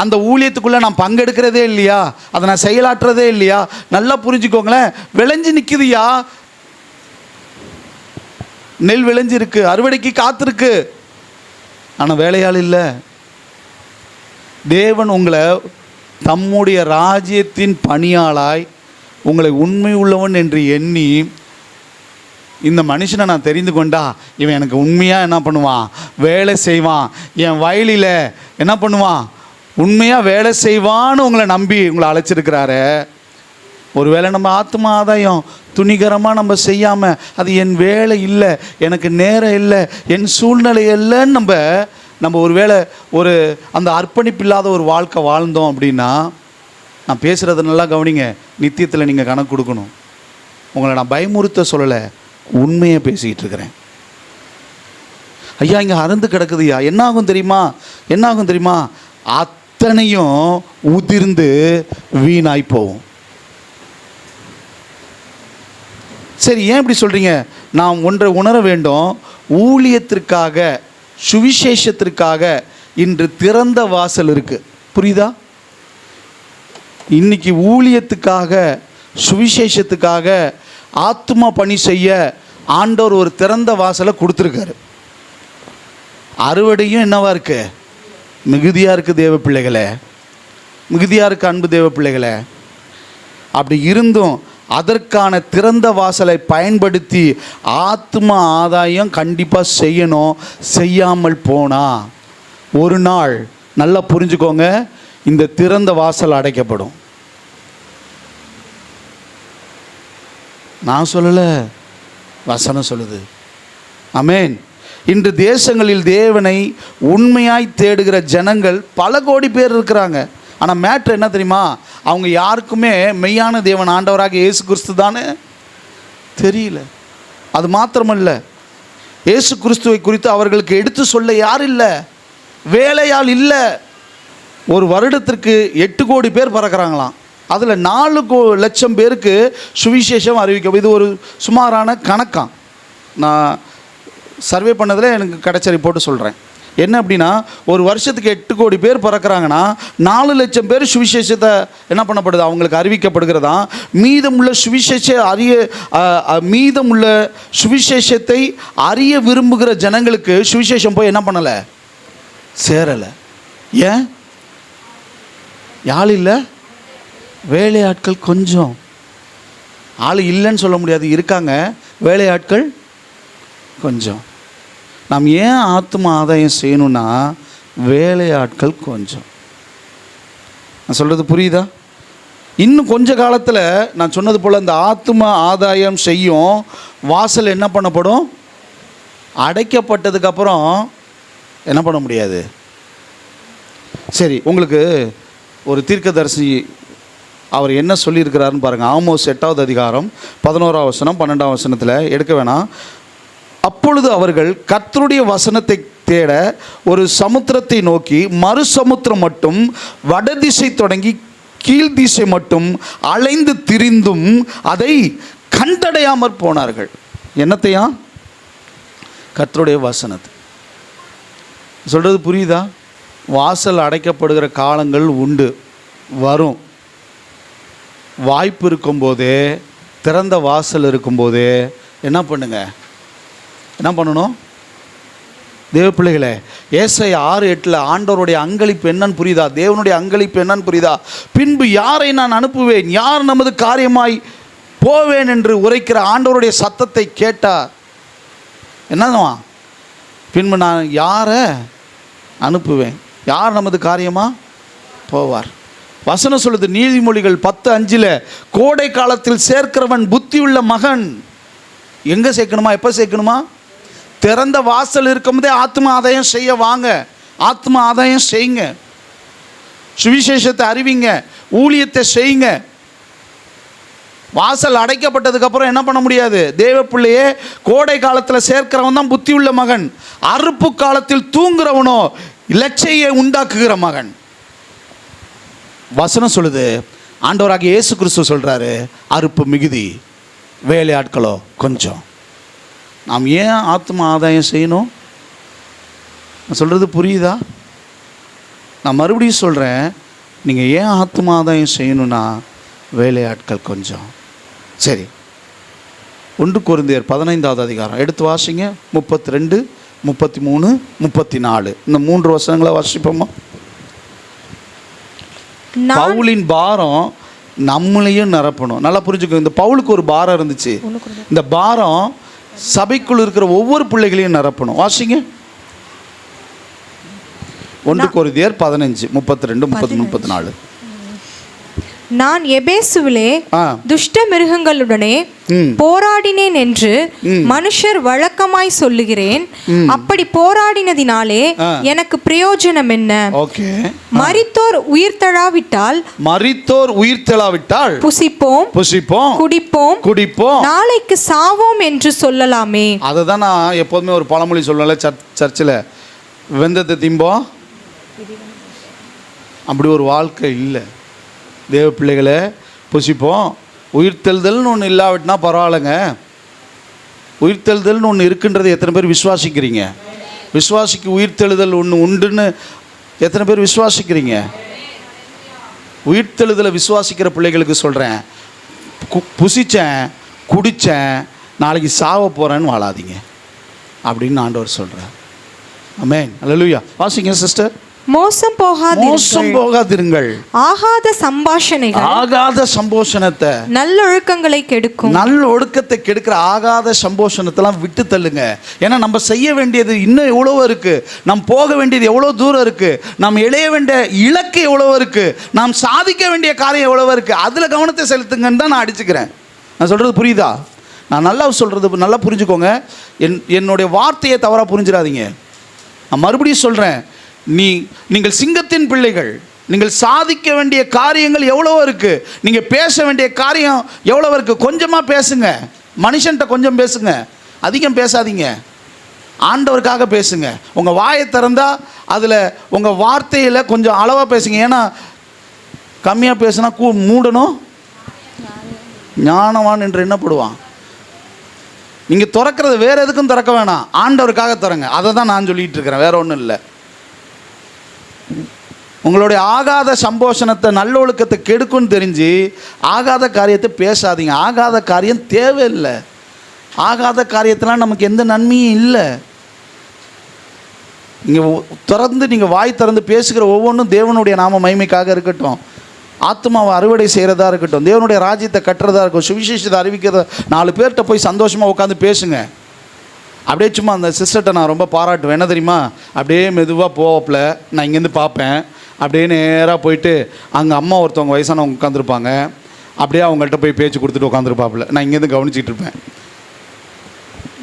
அந்த ஊழியத்துக்குள்ளே நான் பங்கெடுக்கிறதே இல்லையா, அதை நான் செயலாற்றுறதே இல்லையா? நல்லா புரிஞ்சுக்கோங்களேன். விளைஞ்சு நிற்குதுயா, நெல் விளைஞ்சிருக்கு, அறுவடைக்கு காத்திருக்கு, ஆனால் வேலையாள் இல்லை. தேவன் உங்களை தம்முடைய ராஜ்யத்தின் பணியாளாய் உங்களை உண்மை உள்ளவன் என்று எண்ணி, இந்த மனுஷனை நான் தெரிந்து கொண்டா இவன் எனக்கு உண்மையாக என்ன பண்ணுவான், வேலை செய்வான், என் வயலில் என்ன பண்ணுவான், உண்மையாக வேலை செய்வான்னு உங்களை நம்பி உங்களை அழைச்சிருக்கிறாரு. ஒருவேளை நம்ம ஆத்ம ஆதாயம் துணிகரமாக நம்ம செய்யாமல், அது என் வேலை இல்லை, எனக்கு நேரம் இல்லை, என் சூழ்நிலை இல்லைன்னு நம்ம ஒருவேளை அந்த அர்ப்பணிப்பு இல்லாத ஒரு வாழ்க்கை வாழ்ந்தோம் அப்படின்னா, நான் பேசுகிறத நல்லா கவனிங்க, நித்தியத்தில் நீங்கள் கணக்கு கொடுக்கணும். உங்களை நான் பயமுறுத்த சொல்லலை, உண்மையை பேசிக்கிட்டு இருக்கிறேன். ஐயா இங்கே அறுந்து கிடக்குதுயா, என்ன ஆகும் தெரியுமா? அத்தனையும் உதிர்ந்து வீணாய் போகும். சரி, ஏன் இப்படி சொல்கிறீங்க? நாம் ஒன்றை உணர வேண்டும். ஊழியத்திற்காக, சுவிசேஷத்திற்காக இன்று திறந்த வாசல் இருக்குது. புரியுதா? இன்னைக்கு ஊழியத்துக்காக, சுவிசேஷத்துக்காக, ஆத்மா பணி செய்ய ஆண்டவர் ஒரு திறந்த வாசலை கொடுத்துருக்காரு. அறுவடையும் என்னவா இருக்கு? மிகுதியாக இருக்குது தேவ பிள்ளைகளே, மிகுதியாக இருக்குது அன்பு தேவ பிள்ளைகளே. அப்படி இருந்தும் அதற்கான திறந்த வாசலை பயன்படுத்தி ஆத்ம ஆதாயம் கண்டிப்பாக செய்யணும். செய்யாமல் போனால் ஒரு நாள், நல்லா புரிஞ்சுக்கோங்க, இந்த திறந்த வாசல் அடைக்கப்படும். நான் சொல்லலை, வசனம் சொல்லுது. ஆமென். இன்று தேசங்களில் தேவனை உண்மையாய் தேடுகிற ஜனங்கள் பல கோடி பேர் இருக்கிறாங்க. ஆனால் மேட்ரு என்ன தெரியுமா? அவங்க யாருக்குமே மெய்யான தேவன் ஆண்டவராக இயேசு கிறிஸ்து தானே தெரியல. அது மாத்திரமல்ல, இயேசு கிறிஸ்துவை குறித்து அவர்களுக்கு எடுத்து சொல்ல யார் இல்லை, வேலையால் இல்லை. ஒரு வருடத்திற்கு 8 கோடி பேர் பறக்கிறாங்களாம். அதில் 4 லட்சம் பேருக்கு சுவிசேஷம் அறிவிக்கும். இது ஒரு சுமாரான கணக்காம். நான் சர்வே பண்ணதில் எனக்கு கிடைச்ச ரிப்போர்ட்டு சொல்கிறேன். என்ன அப்படின்னா, ஒரு வருஷத்துக்கு 8 கோடி பேர் பறக்கிறாங்கன்னா 4 லட்சம் பேர் சுவிசேஷத்தை என்ன பண்ணப்படுது, அவங்களுக்கு அறிவிக்கப்படுகிறதா. மீதமுள்ள சுவிசேஷத்தை அறிய விரும்புகிற ஜனங்களுக்கு சுவிசேஷம் போய் என்ன பண்ணலை, சேரலை. ஏன்? ஆள் இல்லை, வேலையாட்கள் கொஞ்சம். ஆள் இல்லைன்னு சொல்ல முடியாது, இருக்காங்க, வேலையாட்கள் கொஞ்சம். நாம் ஏன் ஆத்ம ஆதாயம் செய்யணும்னா, வேலையாட்கள் கொஞ்சம். நான் சொல்கிறது புரியுதா? இன்னும் கொஞ்ச காலத்தில் நான் சொன்னது போல் இந்த ஆத்ம ஆதாயம் செய்யும் வாசல் என்ன பண்ணப்படும், அடைக்கப்பட்டதுக்கப்புறம் என்ன பண்ண முடியாது. சரி, உங்களுக்கு ஒரு தீர்க்கதரிசி அவர் என்ன சொல்லியிருக்கிறாருன்னு பாருங்கள். ஆமோஸ் 8வது அதிகாரம் 11ஆம் வசனம் 12ஆம் வசனத்தில் எடுக்க வேணாம். அப்பொழுது அவர்கள் கர்த்தருடைய வசனத்தை தேட ஒரு சமுத்திரத்தை நோக்கி, மறு சமுத்திரம் மட்டும் வடதிசை தொடங்கி கீழ்திசை மட்டும் அலைந்து திரிந்தும் அதை கண்டடையாமற் போனார்கள். என்னத்தையா? கர்த்தருடைய வசனத்தை. சொல்கிறது புரியுதா? வாசல் அடைக்கப்படுகிற காலங்கள் உண்டு, வரும். வாய்ப்பு இருக்கும்போதே, திறந்த வாசல் இருக்கும்போதே என்ன பண்ணுங்க, என்ன பண்ணணும்? தேவ பிள்ளைகளே, ஏசாயா 6:8 ஆண்டவருடைய அங்களிப்பு என்னன்னு புரியுதா? தேவனுடைய அங்களிப்பு என்னன்னு புரியுதா? பின்பு யாரை நான் அனுப்புவேன், யார் நமது காரியமாய் போவேன் என்று உரைக்கிற ஆண்டவருடைய சத்தத்தை கேட்டார். என்னதுவா? பின்பு நான் யாரை அனுப்புவேன், யார் நமது காரியமாக போவார். வசனம் சொல்லுது, நீதிமொழிகள் 10:5 கோடை காலத்தில் சேர்க்கிறவன் புத்தியுள்ள மகன். எங்கே சேர்க்கணுமா, எப்போ சேர்க்கணுமா? திறந்த வாசல் இருக்கும்போதே ஆத்ம ஆதாயம் செய்ய வாங்க. ஆத்ம ஆதாயம் செய்யுங்க, சுவிசேஷத்தை அறிவிங்க, ஊழியத்தை செய்யுங்க. வாசல் அடைக்கப்பட்டதுக்கப்புறம் என்ன பண்ண முடியாது. தேவ பிள்ளையே, கோடை காலத்தில் சேர்க்கிறவன் தான் புத்தி உள்ள மகன். அறுப்பு காலத்தில் தூங்குறவனோ இலச்சையை உண்டாக்குகிற மகன். வசனம் சொல்லுது, ஆண்டவராகிய இயேசு கிறிஸ்து சொல்கிறாரு, அறுப்பு மிகுதி, வேலையாட்களோ கொஞ்சம். நாம் ஏன் ஆத்ம ஆதாயம் செய்யணும்? நான் சொல்கிறது புரியுதா? நான் மறுபடியும் சொல்கிறேன், நீங்கள் ஏன் ஆத்ம ஆதாயம் செய்யணும்னா வேலையாட்கள் கொஞ்சம். சரி, 1 கொரிந்தியர் 15வது அதிகாரம் எடுத்து வாசிங்க. 32, 33, 34 இந்த 3 வசனங்களை வாசிப்போமா? பவுலின் பாரம் நம்மளையும் நிரப்பணும். நல்லா புரிஞ்சுக்கோ. இந்த பவுலுக்கு ஒரு பாரம் இருந்துச்சு. இந்த பாரம் சபைக்குள் இருக்கிற ஒவ்வொரு பிள்ளைகளையும் நிரப்பணும். வாசிங்க. 1 கொரிந்தியர் 15, 32, 33, 34. நான் எபேசுவிலே துஷ்ட மிருகங்களுடனே போராடினேன் என்று மனுஷர் வழக்கமாய் சொல்லுகிறேன். அப்படி போராடினதினாலே எனக்கு பிரயோஜனம் என்ன? மரித்தோர் உயிர்த்தெழாவிட்டால் புசிப்போம் குடிப்போம் நாளைக்கு சாவோம் என்று சொல்லலாமே. அதை தான் நான் எப்போதுமே ஒரு பழமொழி சொல்லல சர்ச்சில், வெந்தத்தை திம்போம். அப்படி ஒரு வாழ்க்கை இல்லை. தேவ பிள்ளைகளை, புசிப்போம். உயிர்த்தெழுதல்னு ஒன்று இல்லாவிட்டுனா பரவாயில்லைங்க. உயிர்த்தெழுதல்னு ஒன்று இருக்குன்றது எத்தனை பேர் விசுவாசிக்கிறீங்க? விசுவாசிக்கு உயிர்த்தெழுதல் ஒன்று உண்டுன்னு எத்தனை பேர் விசுவாசிக்கிறீங்க? உயிர்த்தெழுதலை விசுவாசிக்கிற பிள்ளைகளுக்கு சொல்கிறேன், புசித்தேன் குடித்தேன் நாளைக்கு சாவ போகிறேன்னு வாழாதீங்க அப்படின்னு ஆண்டவர் சொல்கிறார். ஆமென், அல்லேலூயா. வாசிங்க சிஸ்டர். மோசம் போகாதிருங்கள். ஆகாத சம்போஷணத்தை, நல்லொழுக்கங்களை கெடுக்கும், நல்லொழுக்கத்தை கெடுக்கிற ஆகாத சம்போஷணத்தெல்லாம் விட்டு தள்ளுங்க. ஏன்னா நம்ம செய்ய வேண்டியது இன்னும் எவ்வளவோ இருக்கு, நாம் போக வேண்டியது எவ்வளோ தூரம் இருக்கு, நாம் இளைய வேண்டிய இலக்கு எவ்வளவோ இருக்கு, நாம் சாதிக்க வேண்டிய காரியம் எவ்வளவோ இருக்கு. அதில் கவனத்தை செலுத்துங்கன்னு தான் நான் அடிச்சுக்கிறேன். நான் சொல்றது புரியுதா? நான் நல்லா சொல்றது நல்லா புரிஞ்சுக்கோங்க. என்னுடைய வார்த்தையை தவறாக புரிஞ்சிடாதீங்க. நான் மறுபடியும் சொல்றேன், நீங்கள் சிங்கத்தின் பிள்ளைகள். நீங்கள் சாதிக்க வேண்டிய காரியங்கள் எவ்வளவோ இருக்கு, நீங்க பேச வேண்டிய காரியம் எவ்வளவு இருக்கு. கொஞ்சமா பேசுங்க, மனுஷன்கிட்ட கொஞ்சம் பேசுங்க, அதிகம் பேசாதீங்க. ஆண்டவருக்காக பேசுங்க. உங்க வாயை திறந்தா அதுல உங்க வார்த்தையில கொஞ்சம் அளவா பேசுங்க. ஏன்னா கம்மியா பேசினா மூடணும், ஞானவான் என்று எண்ணப்படுவான். நீங்க திறக்கிறது வேற எதுக்கும் திறக்க வேணாம், ஆண்டவருக்காக திறங்க. அதை தான் நான் சொல்லிட்டு இருக்கிறேன், வேற ஒன்றும் இல்லை. உங்களுடைய ஆகாத சம்போஷணத்தை, நல்லொழுக்கத்தை கெடுக்குன்னு தெரிஞ்சு ஆகாத காரியத்தை பேசாதீங்க. ஆகாத காரியம் தேவையில்லை. ஆகாத காரியத்திலாம் நமக்கு எந்த நன்மையும் இல்லை. நீங்கள் வாய் திறந்து பேசுகிற ஒவ்வொன்றும் தேவனுடைய நாம மகிமைக்காக இருக்கட்டும், ஆத்மாவை அறுவடை செய்கிறதா இருக்கட்டும், தேவனுடைய ராஜ்யத்தை கட்டுறதா இருக்கும், சுவிசேஷத்தை அறிவிக்கிறதா. 4 பேர்கிட்ட போய் சந்தோஷமாக உட்காந்து பேசுங்க. அப்படியே சும்மா அந்த சிஸ்டர்கிட்ட நான் ரொம்ப பாராட்டுவேன். என்ன தெரியுமா? அப்படியே மெதுவாக போவப்பில் நான் இங்கேருந்து பார்ப்பேன். அப்படியே நேராக போயிட்டு அங்கே அம்மா ஒருத்தவங்க வயசானவங்க உட்காந்துருப்பாங்க. அப்படியே அவங்கள்ட்ட போய் பேச்சு கொடுத்துட்டு உட்காந்துருப்பாப்புல. நான் இங்கேருந்து கவனிச்சிட்டு இருப்பேன்.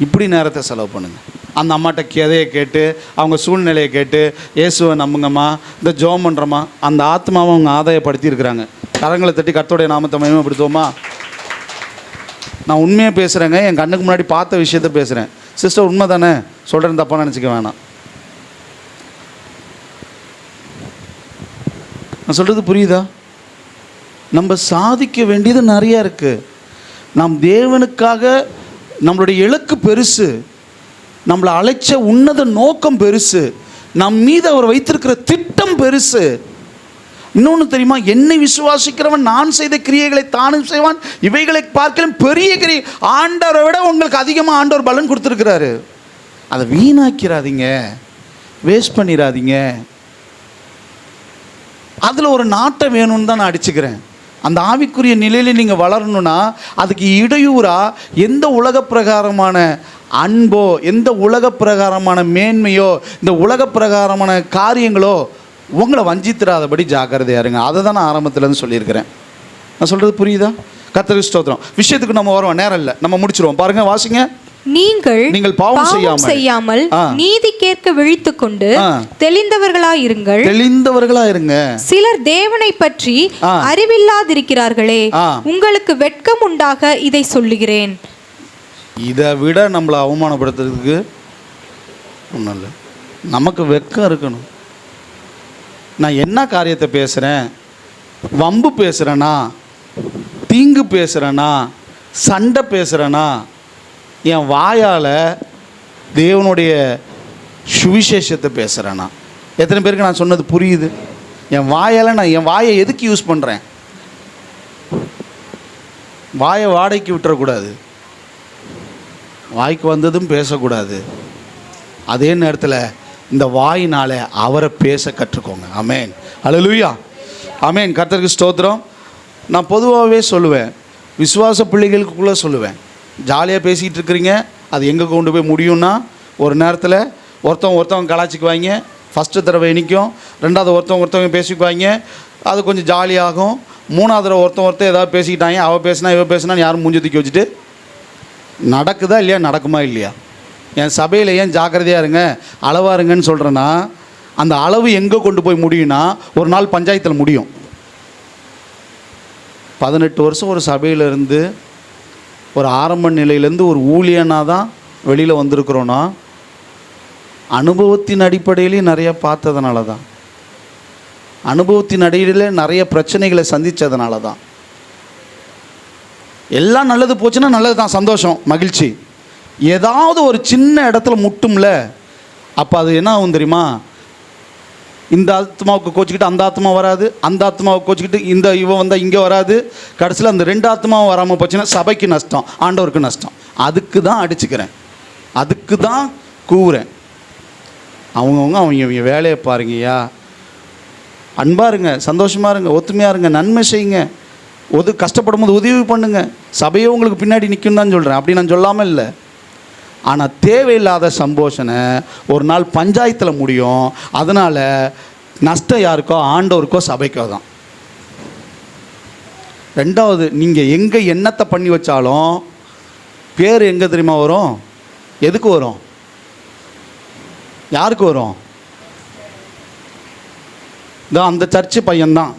இப்படி நேரத்தை செலவு பண்ணுங்கள். அந்த அம்மாட்ட கதையை கேட்டு, அவங்க சூழ்நிலையை கேட்டு, இயேசுவை நம்புங்கம்மா, இந்த ஜெபம் பண்ணுறம்மா, அந்த ஆத்மாவை அவங்க ஆதாயப்படுத்தி இருக்கிறாங்க. கரங்களை தட்டி கர்த்தருடைய நாமத்தை மகிமைப்படுத்துவோமா? நான் உண்மையாக பேசுகிறேங்க, என் கண்ணுக்கு முன்னாடி பார்த்த விஷயத்த பேசுகிறேன். சிஸ்டர் உண்மை தானே சொல்கிறேன்னு தப்பாக நினச்சிக்க வேணாம். நான் சொல்கிறது புரியுதா? நம்ம சாதிக்க வேண்டியது நிறையா இருக்குது. நாம் தேவனுக்காக நம்மளுடைய இலக்கு பெருசு, நம்மளை அழைச்ச உன்னத நோக்கம் பெருசு, நம் மீது அவர் வைத்திருக்கிற திட்டம் பெருசு. இன்னொன்று தெரியுமா? என்னை விசுவாசிக்கிறவன் நான் செய்த கிரியைகளை தானும் செய்வான், இவைகளை பார்க்கலாம் பெரிய கிரியை. ஆண்டவரை விட உங்களுக்கு அதிகமாக ஆண்டவர் பலன் கொடுத்துருக்கிறாரு. அதை வீணாக்கிறாதீங்க, வேஸ்ட் பண்ணிடாதீங்க. அதில் ஒரு நாட்டம் வேணும்னு தான் நான் அடிச்சுக்கிறேன். அந்த ஆவிக்குரிய நிலையில் நீங்கள் வளரணும்னா அதுக்கு இடையூறாக எந்த உலக பிரகாரமான அன்போ, எந்த உலக பிரகாரமான மேன்மையோ, இந்த உலக பிரகாரமான காரியங்களோ உங்களை வஞ்சித்திராதபடி ஜாக்கிரதையா இருங்க. அதை தான் நான் ஆரம்பத்துலேருந்து சொல்லியிருக்கிறேன். நான் சொல்கிறது புரியுதா? கர்த்தருக்கு ஸ்தோத்திரம். விஷயத்துக்கு நம்ம வருவோம், நேரம் இல்லை, நம்ம முடிச்சிருவோம். பாருங்க, வாசிங்க. நீங்கள் பாவம் செய்யாமல் நீதி கேட்க விழித்துக் கொண்டு தெளிந்தவர்களாயிருங்கள். சிலர் தேவனை பற்றி அறிவில்லாதிருக்கிறார்களே, உங்களுக்கு வெட்கம் உண்டாக இதை சொல்லுகிறேன். இதை விட நம்மளை அவமானப்படுத்துறதுக்கு ஒன்றும் இல்லை. நமக்கு வெட்கம் இருக்கணும். நான் என்ன காரியத்தை பேசுகிறேன்? வம்பு பேசுகிறேன்னா, தீங்கு பேசுகிறேன்னா, சண்டை பேசுகிறேன்னா, என் வாயால் தேவனுடைய சுவிசேஷத்தை பேசுகிறேன்னா? எத்தனை பேருக்கு நான் சொன்னது புரியுது? என் வாயால் நான் என் வாயை எதுக்கு யூஸ் பண்ணுறேன்? வாயை வாடகைக்கு விட்டுறக்கூடாது, வாய்க்கு வந்ததும் பேசக்கூடாது. அதே நேரத்தில் இந்த வாயினால் அவரை பேச கற்றுக்கோங்க. ஆமேன், அல்லேலூயா, ஆமேன். கர்த்தருக்கு ஸ்தோத்திரம். நான் பொதுவாகவே சொல்லுவேன், விசுவாச பிள்ளைகளுக்குள்ளே சொல்லுவேன், ஜாலியாக பேசிகிட்டு இருக்கிறீங்க, அது எங்கே கொண்டு போய் முடியும்னா, ஒரு நேரத்தில் ஒருத்தவங்க கலாச்சிக்குவாங்க, ஃபஸ்ட்டு தடவை இனிக்கும், ரெண்டாவது ஒருத்தவங்க பேசிக்குவாங்க, அது கொஞ்சம் ஜாலியாகும். மூணாவது தடவை ஒருத்தன் ஏதாவது பேசிக்கிட்டாங்க, அவள் பேசினா இவள் பேசினா யாரும் மூஞ்சி தூக்கி வச்சுட்டு நடக்குதா இல்லையா, நடக்குமா இல்லையா? என் சபையில் ஏன் ஜாக்கிரதையாக இருங்க, அளவாக இருங்கன்னு சொல்கிறேன்னா, அந்த அளவு எங்கே கொண்டு போய் முடியும்னா ஒரு நாள் பஞ்சாயத்தில் முடியும். 18 வருஷம் ஒரு சபையிலேருந்து, ஒரு ஆரம்ப நிலையிலேருந்து ஒரு ஊழியனாக தான் வெளியில் வந்திருக்கிறோன்னா, அனுபவத்தின் அடிப்படையிலையும் நிறையா பார்த்ததுனால தான், அனுபவத்தின் அடிப்படையில் நிறைய பிரச்சனைகளை சந்தித்ததுனால தான். எல்லாம் நல்லது போச்சுன்னா நல்லது தான், சந்தோஷம், மகிழ்ச்சி. ஏதாவது ஒரு சின்ன இடத்துல முட்டும்ல, அப்போ அது என்ன ஆகும் தெரியுமா? இந்த ஆத்மாவுக்கு கோச்சிக்கிட்டு அந்த ஆத்மா வராது, அந்த ஆத்மாவுக்கு கோச்சிக்கிட்டு இந்த இவன் வந்தால் இங்கே வராது. கடைசியில் அந்த 2 ஆத்மாவும் வராமல் போச்சுன்னா சபைக்கு நஷ்டம், ஆண்டவருக்கு நஷ்டம். அதுக்கு தான் அடிச்சுக்கிறேன், அதுக்கு தான் கூவுறேன். அவங்க வேலையை பாருங்கய்யா, அன்பாக இருங்க, சந்தோஷமாக இருங்க, ஒத்துமையாக இருங்க, நன்மை செய்யுங்க, கஷ்டப்படும் போது உதவி பண்ணுங்க. சபையே உங்களுக்கு பின்னாடி நிற்கும் தான் சொல்கிறேன், அப்படி நான் சொல்லாமல் இல்லை. ஆனால் தேவையில்லாத சம்போஷனை ஒரு நாள் பஞ்சாயத்தில் முடியும். அதனால் நஷ்டம் யாருக்கோ, ஆண்டவருக்கோ சபைக்கோ தான். ரெண்டாவது, நீங்கள் எங்கே என்னத்தை பண்ணி வச்சாலும் பேர் எங்கே தெரியுமா வரும்? எதுக்கு வரும்? யாருக்கு வரும்? தான் அந்த சர்ச்சு பையன்தான்,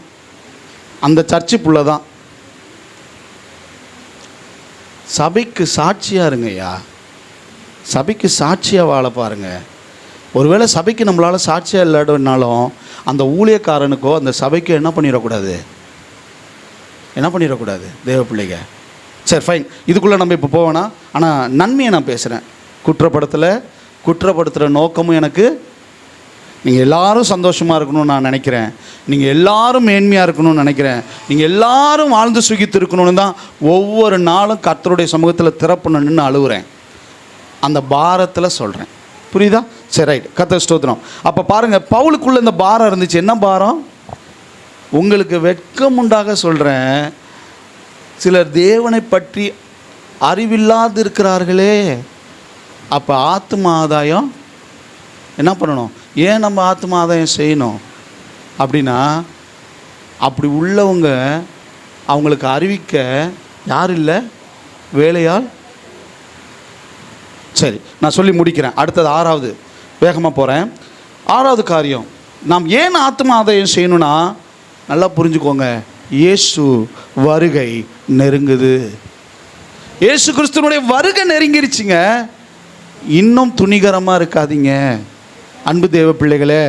அந்த சர்ச்சு புள்ள தான். சபைக்கு சாட்சியாக இருங்கய்யா, சபைக்கு சாட்சியாக வாழ பாருங்க. ஒருவேளை சபைக்கு நம்மளால் சாட்சியாக இல்லாதனாலும் அந்த ஊழியக்காரனுக்கோ அந்த சபைக்கோ என்ன பண்ணிடக்கூடாது, தேவ பிள்ளைங்க. சரி, ஃபைன், இதுக்குள்ளே நம்ம இப்போ போவேனா. ஆனால் நன்மையை நான் பேசுகிறேன், குற்றப்படுத்துகிற நோக்கமும் எனக்கு. நீங்கள் எல்லாரும் சந்தோஷமாக இருக்கணும்னு நான் நினைக்கிறேன், நீங்கள் எல்லாரும் மேன்மையாக இருக்கணும்னு நினைக்கிறேன், நீங்கள் எல்லாரும் வாழ்ந்து சுகித்து இருக்கணும்னு தான் ஒவ்வொரு நாளும் கர்த்தருடைய சமூகத்தில் திறப்பணுன்னு அழுகுறேன். அந்த பாரத்தில் சொல்கிறேன், புரியுதா? சரி, ரைட், கர்த்தர் ஸ்தோத்திரம். அப்போ பாருங்கள், பவுலுக்குள்ளே இந்த பாரம் இருந்துச்சு. என்ன பாரம்? உங்களுக்கு வெட்கம் உண்டாக சொல்கிறேன், சிலர் தேவனை பற்றி அறிவில்லாது இருக்கிறார்களே. அப்போ ஆத்தும ஆதாயம் என்ன பண்ணணும்? ஏன் நம்ம ஆத்தும ஆதாயம் செய்யணும் அப்படின்னா, அப்படி உள்ளவங்க அவங்களுக்கு அறிவிக்க யார் இல்லை? வேலையால். சரி, நான் சொல்லி முடிக்கிறேன். அடுத்தது 6வது, வேகமாக போகிறேன். 6வது காரியம், நாம் ஏன் ஆத்தும ஆதாயம் செய்யணும்னா, நல்லா புரிஞ்சுக்கோங்க, இயேசு வருகை நெருங்குது. இயேசு கிறிஸ்துவனுடைய வருகை நெருங்கிருச்சுங்க. இன்னும் துணிகரமாக இருக்காதீங்க அன்பு தேவ பிள்ளைகளே,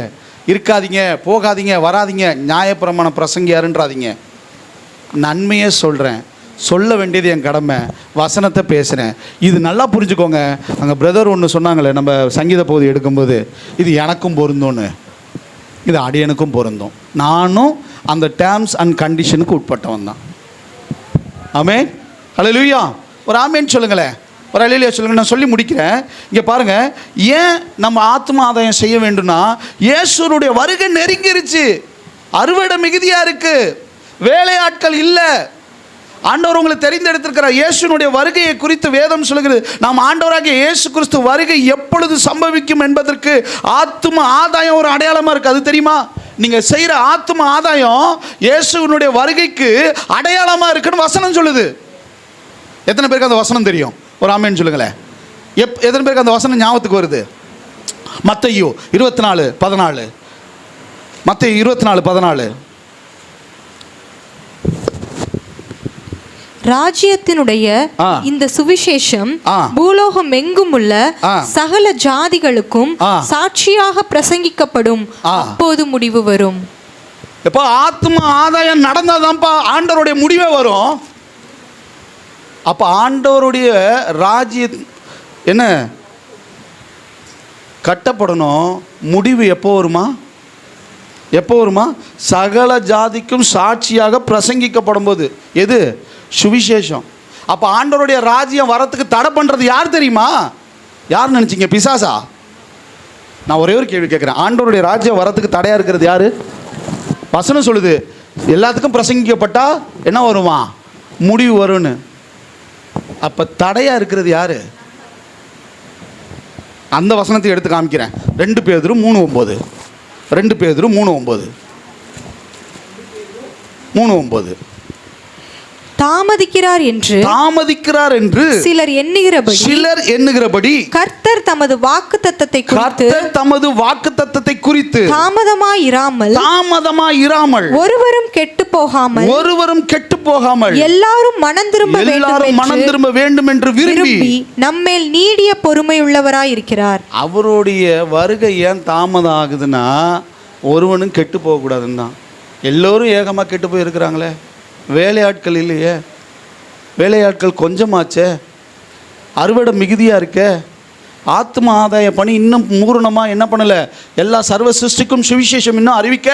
இருக்காதீங்க, போகாதீங்க, வராதிங்க, நியாயப்பிரமாண பிரசங்கியாருன்றாதீங்க. நன்மையே சொல்கிறேன், சொல்ல வேண்டியது என் கடமை, வசனத்தை பேசுகிறேன். இது நல்லா புரிஞ்சுக்கோங்க. அங்கே பிரதர் ஒன்று சொன்னாங்களே, நம்ம சங்கீத பகுதி எடுக்கும்போது, இது எனக்கும் பொருந்தோன்னு, இது அடியனுக்கும் பொருந்தும். நானும் அந்த டேர்ம்ஸ் அண்ட் கண்டிஷனுக்கு உட்பட்டவன் தான். ஆமென், ஹல்லேலூயா. ஒரு ஆமேன் சொல்லுங்களேன். ஒரு அல்லேலூயா சொல்லுங்க. நான் சொல்லி முடிக்கிறேன். இங்கே பாருங்கள், ஏன் நம்ம ஆத்ம ஆதாயம் செய்ய வேண்டும்னா, இயேசுனுடைய வருகை நெருங்கிருச்சு, அறுவடை மிகுதியாக இருக்குது, வேலையாட்கள் இல்லை. ஆண்டவர் உங்களை தெரிந்தெடுத்திருக்கிறார். இயேசுனுடைய வருகையை குறித்து வேதம் சொல்கிறது, நாம் ஆண்டவராகிய இயேசு கிறிஸ்து வருகை எப்பொழுது சம்பவிக்கும் என்பதற்கு ஆத்தும ஆதாயம் ஒரு அடையாளமாக இருக்குது. அது தெரியுமா? நீங்கள் செய்கிற ஆத்தும ஆதாயம் இயேசுனுடைய வருகைக்கு அடையாளமாக இருக்குன்னு வசனம் சொல்லுது. எத்தனை பேருக்கு அந்த வசனம் தெரியும்? ஒரு ஆமேன்னு சொல்லுங்களேன். எத்தனை பேருக்கு அந்த வசனம் ஞாபகத்துக்கு வருது? மத்தேயு 24:14. மத்தேயு 24:14. ராஜ்யத்தினுடைய இந்த சுவிசேஷம் பூலோகம் எங்கும் உள்ள சகல ஜாதிகளுக்கும் சாட்சியாக பிரசங்கிக்கப்படும், அப்போது முடிவு வரும். எப்போ ஆத்ம ஆதாயம் நடந்தாதான்ப்பா ஆண்டவருடைய முடிவே வரும். அப்போ ஆண்டவருடைய ராஜ்ய என்ன கட்டப்படணும், முடிவு எப்போ வருமா? எப்போ வருமா? சகல ஜாதிக்கும் சாட்சியாக பிரசங்கிக்கப்படும் போது. எது? சுவிசேஷம். அப்போ ஆண்டவருடைய ராஜ்யம் வரத்துக்கு தடை பண்ணுறது யார் தெரியுமா? யார் நினச்சிங்க? பிசாசா? நான் ஒரே ஒரு கேள்வி கேட்குறேன். ஆண்டவருடைய ராஜ்யம் வரத்துக்கு தடையாக இருக்கிறது யார்? வசனம் சொல்லுது, எல்லாத்துக்கும் பிரசங்கிக்கப்பட்டா என்ன வருமா? முடிவு வரும்னு. அப்போ தடையாக இருக்கிறது யார்? அந்த வசனத்தை எடுத்து காமிக்கிறேன். 2 பேதுரு 3:9. 2 பேதுரு 3:9. தாமதிக்கிறார் என்று சிலர் எண்ணுகிறபடி கர்த்தர் தமது வாக்குத்தத்தத்தை குறித்து தாமதமாயிராமல் ஒருவரும் கெட்டு போகாமல் எல்லாரும் மனம் திரும்ப வேண்டும் என்று விரும்பி நம்மேல் நீடிய பொறுமை உள்ளவராய் இருக்கிறார். அவருடைய வருகை ஏன் தாமதம் ஆகுதுன்னா, ஒருவனும் கெட்டு போகக்கூடாதுன்னு தான். எல்லோரும் ஏகமாக கெட்டு போய் இருக்கிறாங்களே, வேலையாட்கள் இல்லையே, வேலையாட்கள் கொஞ்சமாச்சே, அறுவடை மிகுதியாக இருக்க, ஆத்ம ஆதாய பணி இன்னும் பூரணமாக என்ன பண்ணலை, எல்லா சர்வ சிருஷ்டிக்கும் சுவிசேஷம் இன்னும் அறிவிக்க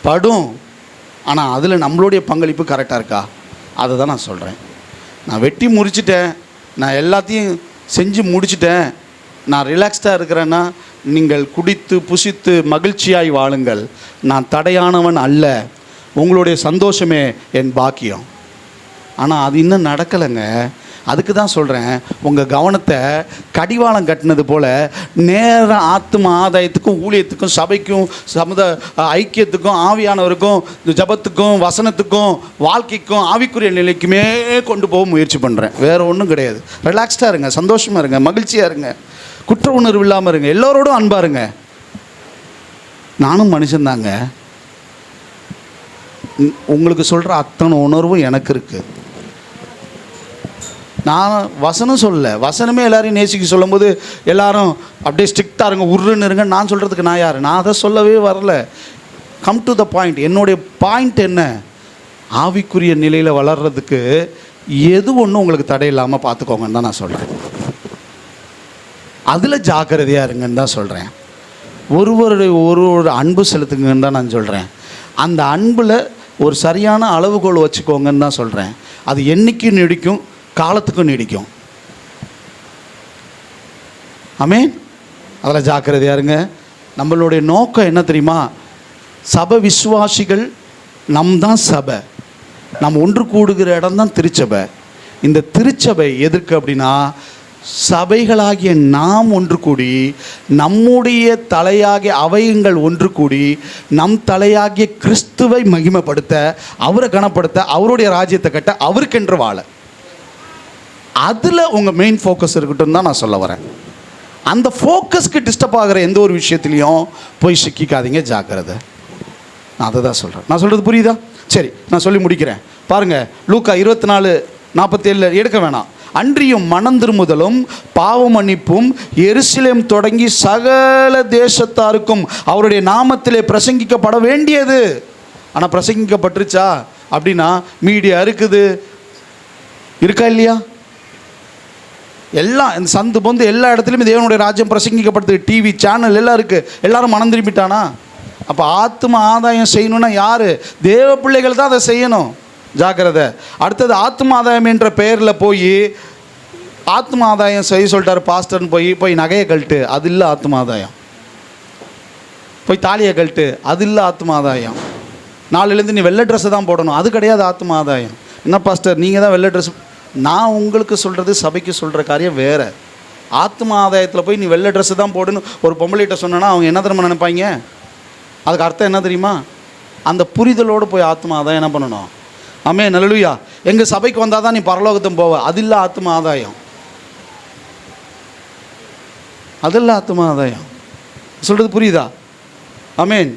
படும். ஆனால் அதில் நம்மளுடைய பங்களிப்பு கரெக்டாக இருக்கா? அதை தான் நான் சொல்கிறேன். நான் வெட்டி முடிச்சிட்டேன், நான் எல்லாத்தையும் செஞ்சு முடிச்சிட்டேன், நான் ரிலாக்ஸ்டாக இருக்கிறேன்னா, நீங்கள் குடித்து புசித்து மகிழ்ச்சியாய் வாழுங்கள், நான் தடையானவன் அல்ல, உங்களுடைய சந்தோஷமே என் பாக்கியம். ஆனால் அது இன்னும் நடக்கலைங்க. அதுக்கு தான் சொல்கிறேன், உங்கள் கவனத்தை கடிவாளம் கட்டினது போல் நேர ஆத்ம ஆதாயத்துக்கும் ஊழியத்துக்கும் சபைக்கும் ஐக்கியத்துக்கும் ஆவியானவருக்கும் ஜபத்துக்கும் வசனத்துக்கும் வாழ்க்கைக்கும் ஆவிக்குரிய நிலைக்குமே கொண்டு போக முயற்சி பண்ணுறேன். வேறு ஒன்றும் கிடையாது. ரிலாக்ஸ்டாக இருங்க, சந்தோஷமாக இருங்க, மகிழ்ச்சியாக இருங்க, குற்ற உணர்வு இல்லாமல் இருங்க, எல்லோரோடும் அன்பாக இருங்க. நானும் மனுஷன்தாங்க, உங்களுக்கு சொல்கிற அத்தனை உணர்வும் எனக்கு இருக்குது. நான் வசனம் சொல்லலை, வசனமே எல்லாரையும் நேசிக்க சொல்லும்போது எல்லாரும் அப்படியே ஸ்ட்ரிக்டாக இருங்க, உருன்னு இருங்க நான் சொல்கிறதுக்கு நான் யார்? நான் அதை சொல்லவே வரல. Come to the point. என்னுடைய பாயிண்ட் என்ன? ஆவிக்குரிய நிலையில் வளர்கிறதுக்கு எது ஒன்றும் உங்களுக்கு தடை இல்லாமல் பார்த்துக்கோங்கன்னு தான் நான் சொல்கிறேன். அதில் ஜாக்கிரதையாக இருங்கன்னு தான் சொல்கிறேன். ஒரு அன்பு செலுத்துங்கன்னு தான் நான் சொல்கிறேன். அந்த அன்பில் ஒரு சரியான அளவுகோல் வச்சுக்கோங்கன்னு தான் சொல்கிறேன். அது என்றைக்கும் நீடிக்கும், காலத்துக்கும் நீடிக்கும். ஆமென். அதில் ஜாக்கிரதையாக இருங்க. நம்மளுடைய நோக்கம் என்ன தெரியுமா? சபை விசுவாசிகள் தான் சபை. நம்ம ஒன்று கூடுகிற இடம் தான் திருச்சபை. இந்த திருச்சபை எதற்கு அப்படின்னா, சபைகளாகிய நாம் ஒன்று கூடி நம்முடைய தலையாகிய அவையங்கள் ஒன்று கூடி நம் தலையாகிய கிறிஸ்துவை மகிமைப்படுத்த, அவரை கனப்படுத்த, அவருடைய ராஜ்யத்தை கட்ட, அவருக்கென்று வாழ. அதில் உங்கள் மெயின் ஃபோக்கஸ் இருக்கட்டும் தான் நான் சொல்ல வரேன். அந்த ஃபோக்கஸ்க்கு டிஸ்டர்ப் ஆகிற எந்த ஒரு விஷயத்துலையும் போய் சிக்கிக்காதீங்க, ஜாக்கிரதை. நான் அதை தான் சொல்கிறேன். நான் சொல்கிறது புரியுதா? சரி, நான் சொல்லி முடிக்கிறேன். பாருங்கள், லூக்கா 24:47 எடுக்க வேணாம். அன்றியும் மனம் திரும்புதலும் பாவ மன்னிப்பும் எருசலேம் தொடங்கி சகல தேசத்தாருக்கும் அவருடைய நாமத்திலே பிரசங்கிக்கப்பட வேண்டியது. ஆனால் பிரசங்கிக்கப்பட்டுருச்சா அப்படின்னா, மீடியா இருக்குது, இருக்கா இல்லையா? எல்லாம் இந்த சந்து பொந்து எல்லா இடத்துலையும் தேவனுடைய ராஜ்யம் பிரசங்கிக்கப்படுது. டிவி சேனல் எல்லாம் இருக்குது. எல்லாரும் மனம் திரும்பிட்டானா? அப்போ ஆத்ம ஆதாயம் செய்யணும்னா யார்? தேவ பிள்ளைகள் தான் அதை செய்யணும். ஜாக்கிரதை. அடுத்தது ஆத்ம ஆதாயம் என்ற பெயரில் போய் ஆத்ம ஆதாயம் செய்ய சொல்லிட்டார் பாஸ்டர்னு போய் நகையை கழட்டு, அது இல்லை ஆத்ம ஆதாயம். போய் தாலியை கழட்டு, அது இல்லை ஆத்ம ஆதாயம். நாளிலேருந்து நீ வெள்ளை ட்ரெஸ்ஸை தான் போடணும், அது கிடையாது ஆத்ம ஆதாயம். என்ன பாஸ்டர் நீங்கள் தான் வெள்ளை ட்ரெஸ், நான் உங்களுக்கு சொல்கிறது சபைக்கு சொல்கிற காரியம் வேறு. ஆத்ம ஆதாயத்தில் போய் நீ வெள்ளை ட்ரெஸ்ஸு தான் போடுன்னு ஒரு பொம்பளைகிட்ட சொன்னேன்னா அவங்க என்ன தெரியுமா நினைப்பாங்க? அதுக்கு அர்த்தம் என்ன தெரியுமா? அந்த புரிதலோடு போய் ஆத்ம ஆதாயம் என்ன பண்ணணும்? ஆமென், அல்லேலூயா. எங்கள் சபைக்கு வந்தால் தான் நீ பரலோகத்தும் போவ, அது இல்லை ஆத்ம ஆதாயம். அது இல்லை ஆத்ம ஆதாயம். சொல்கிறது புரியுதா? ஆமென்.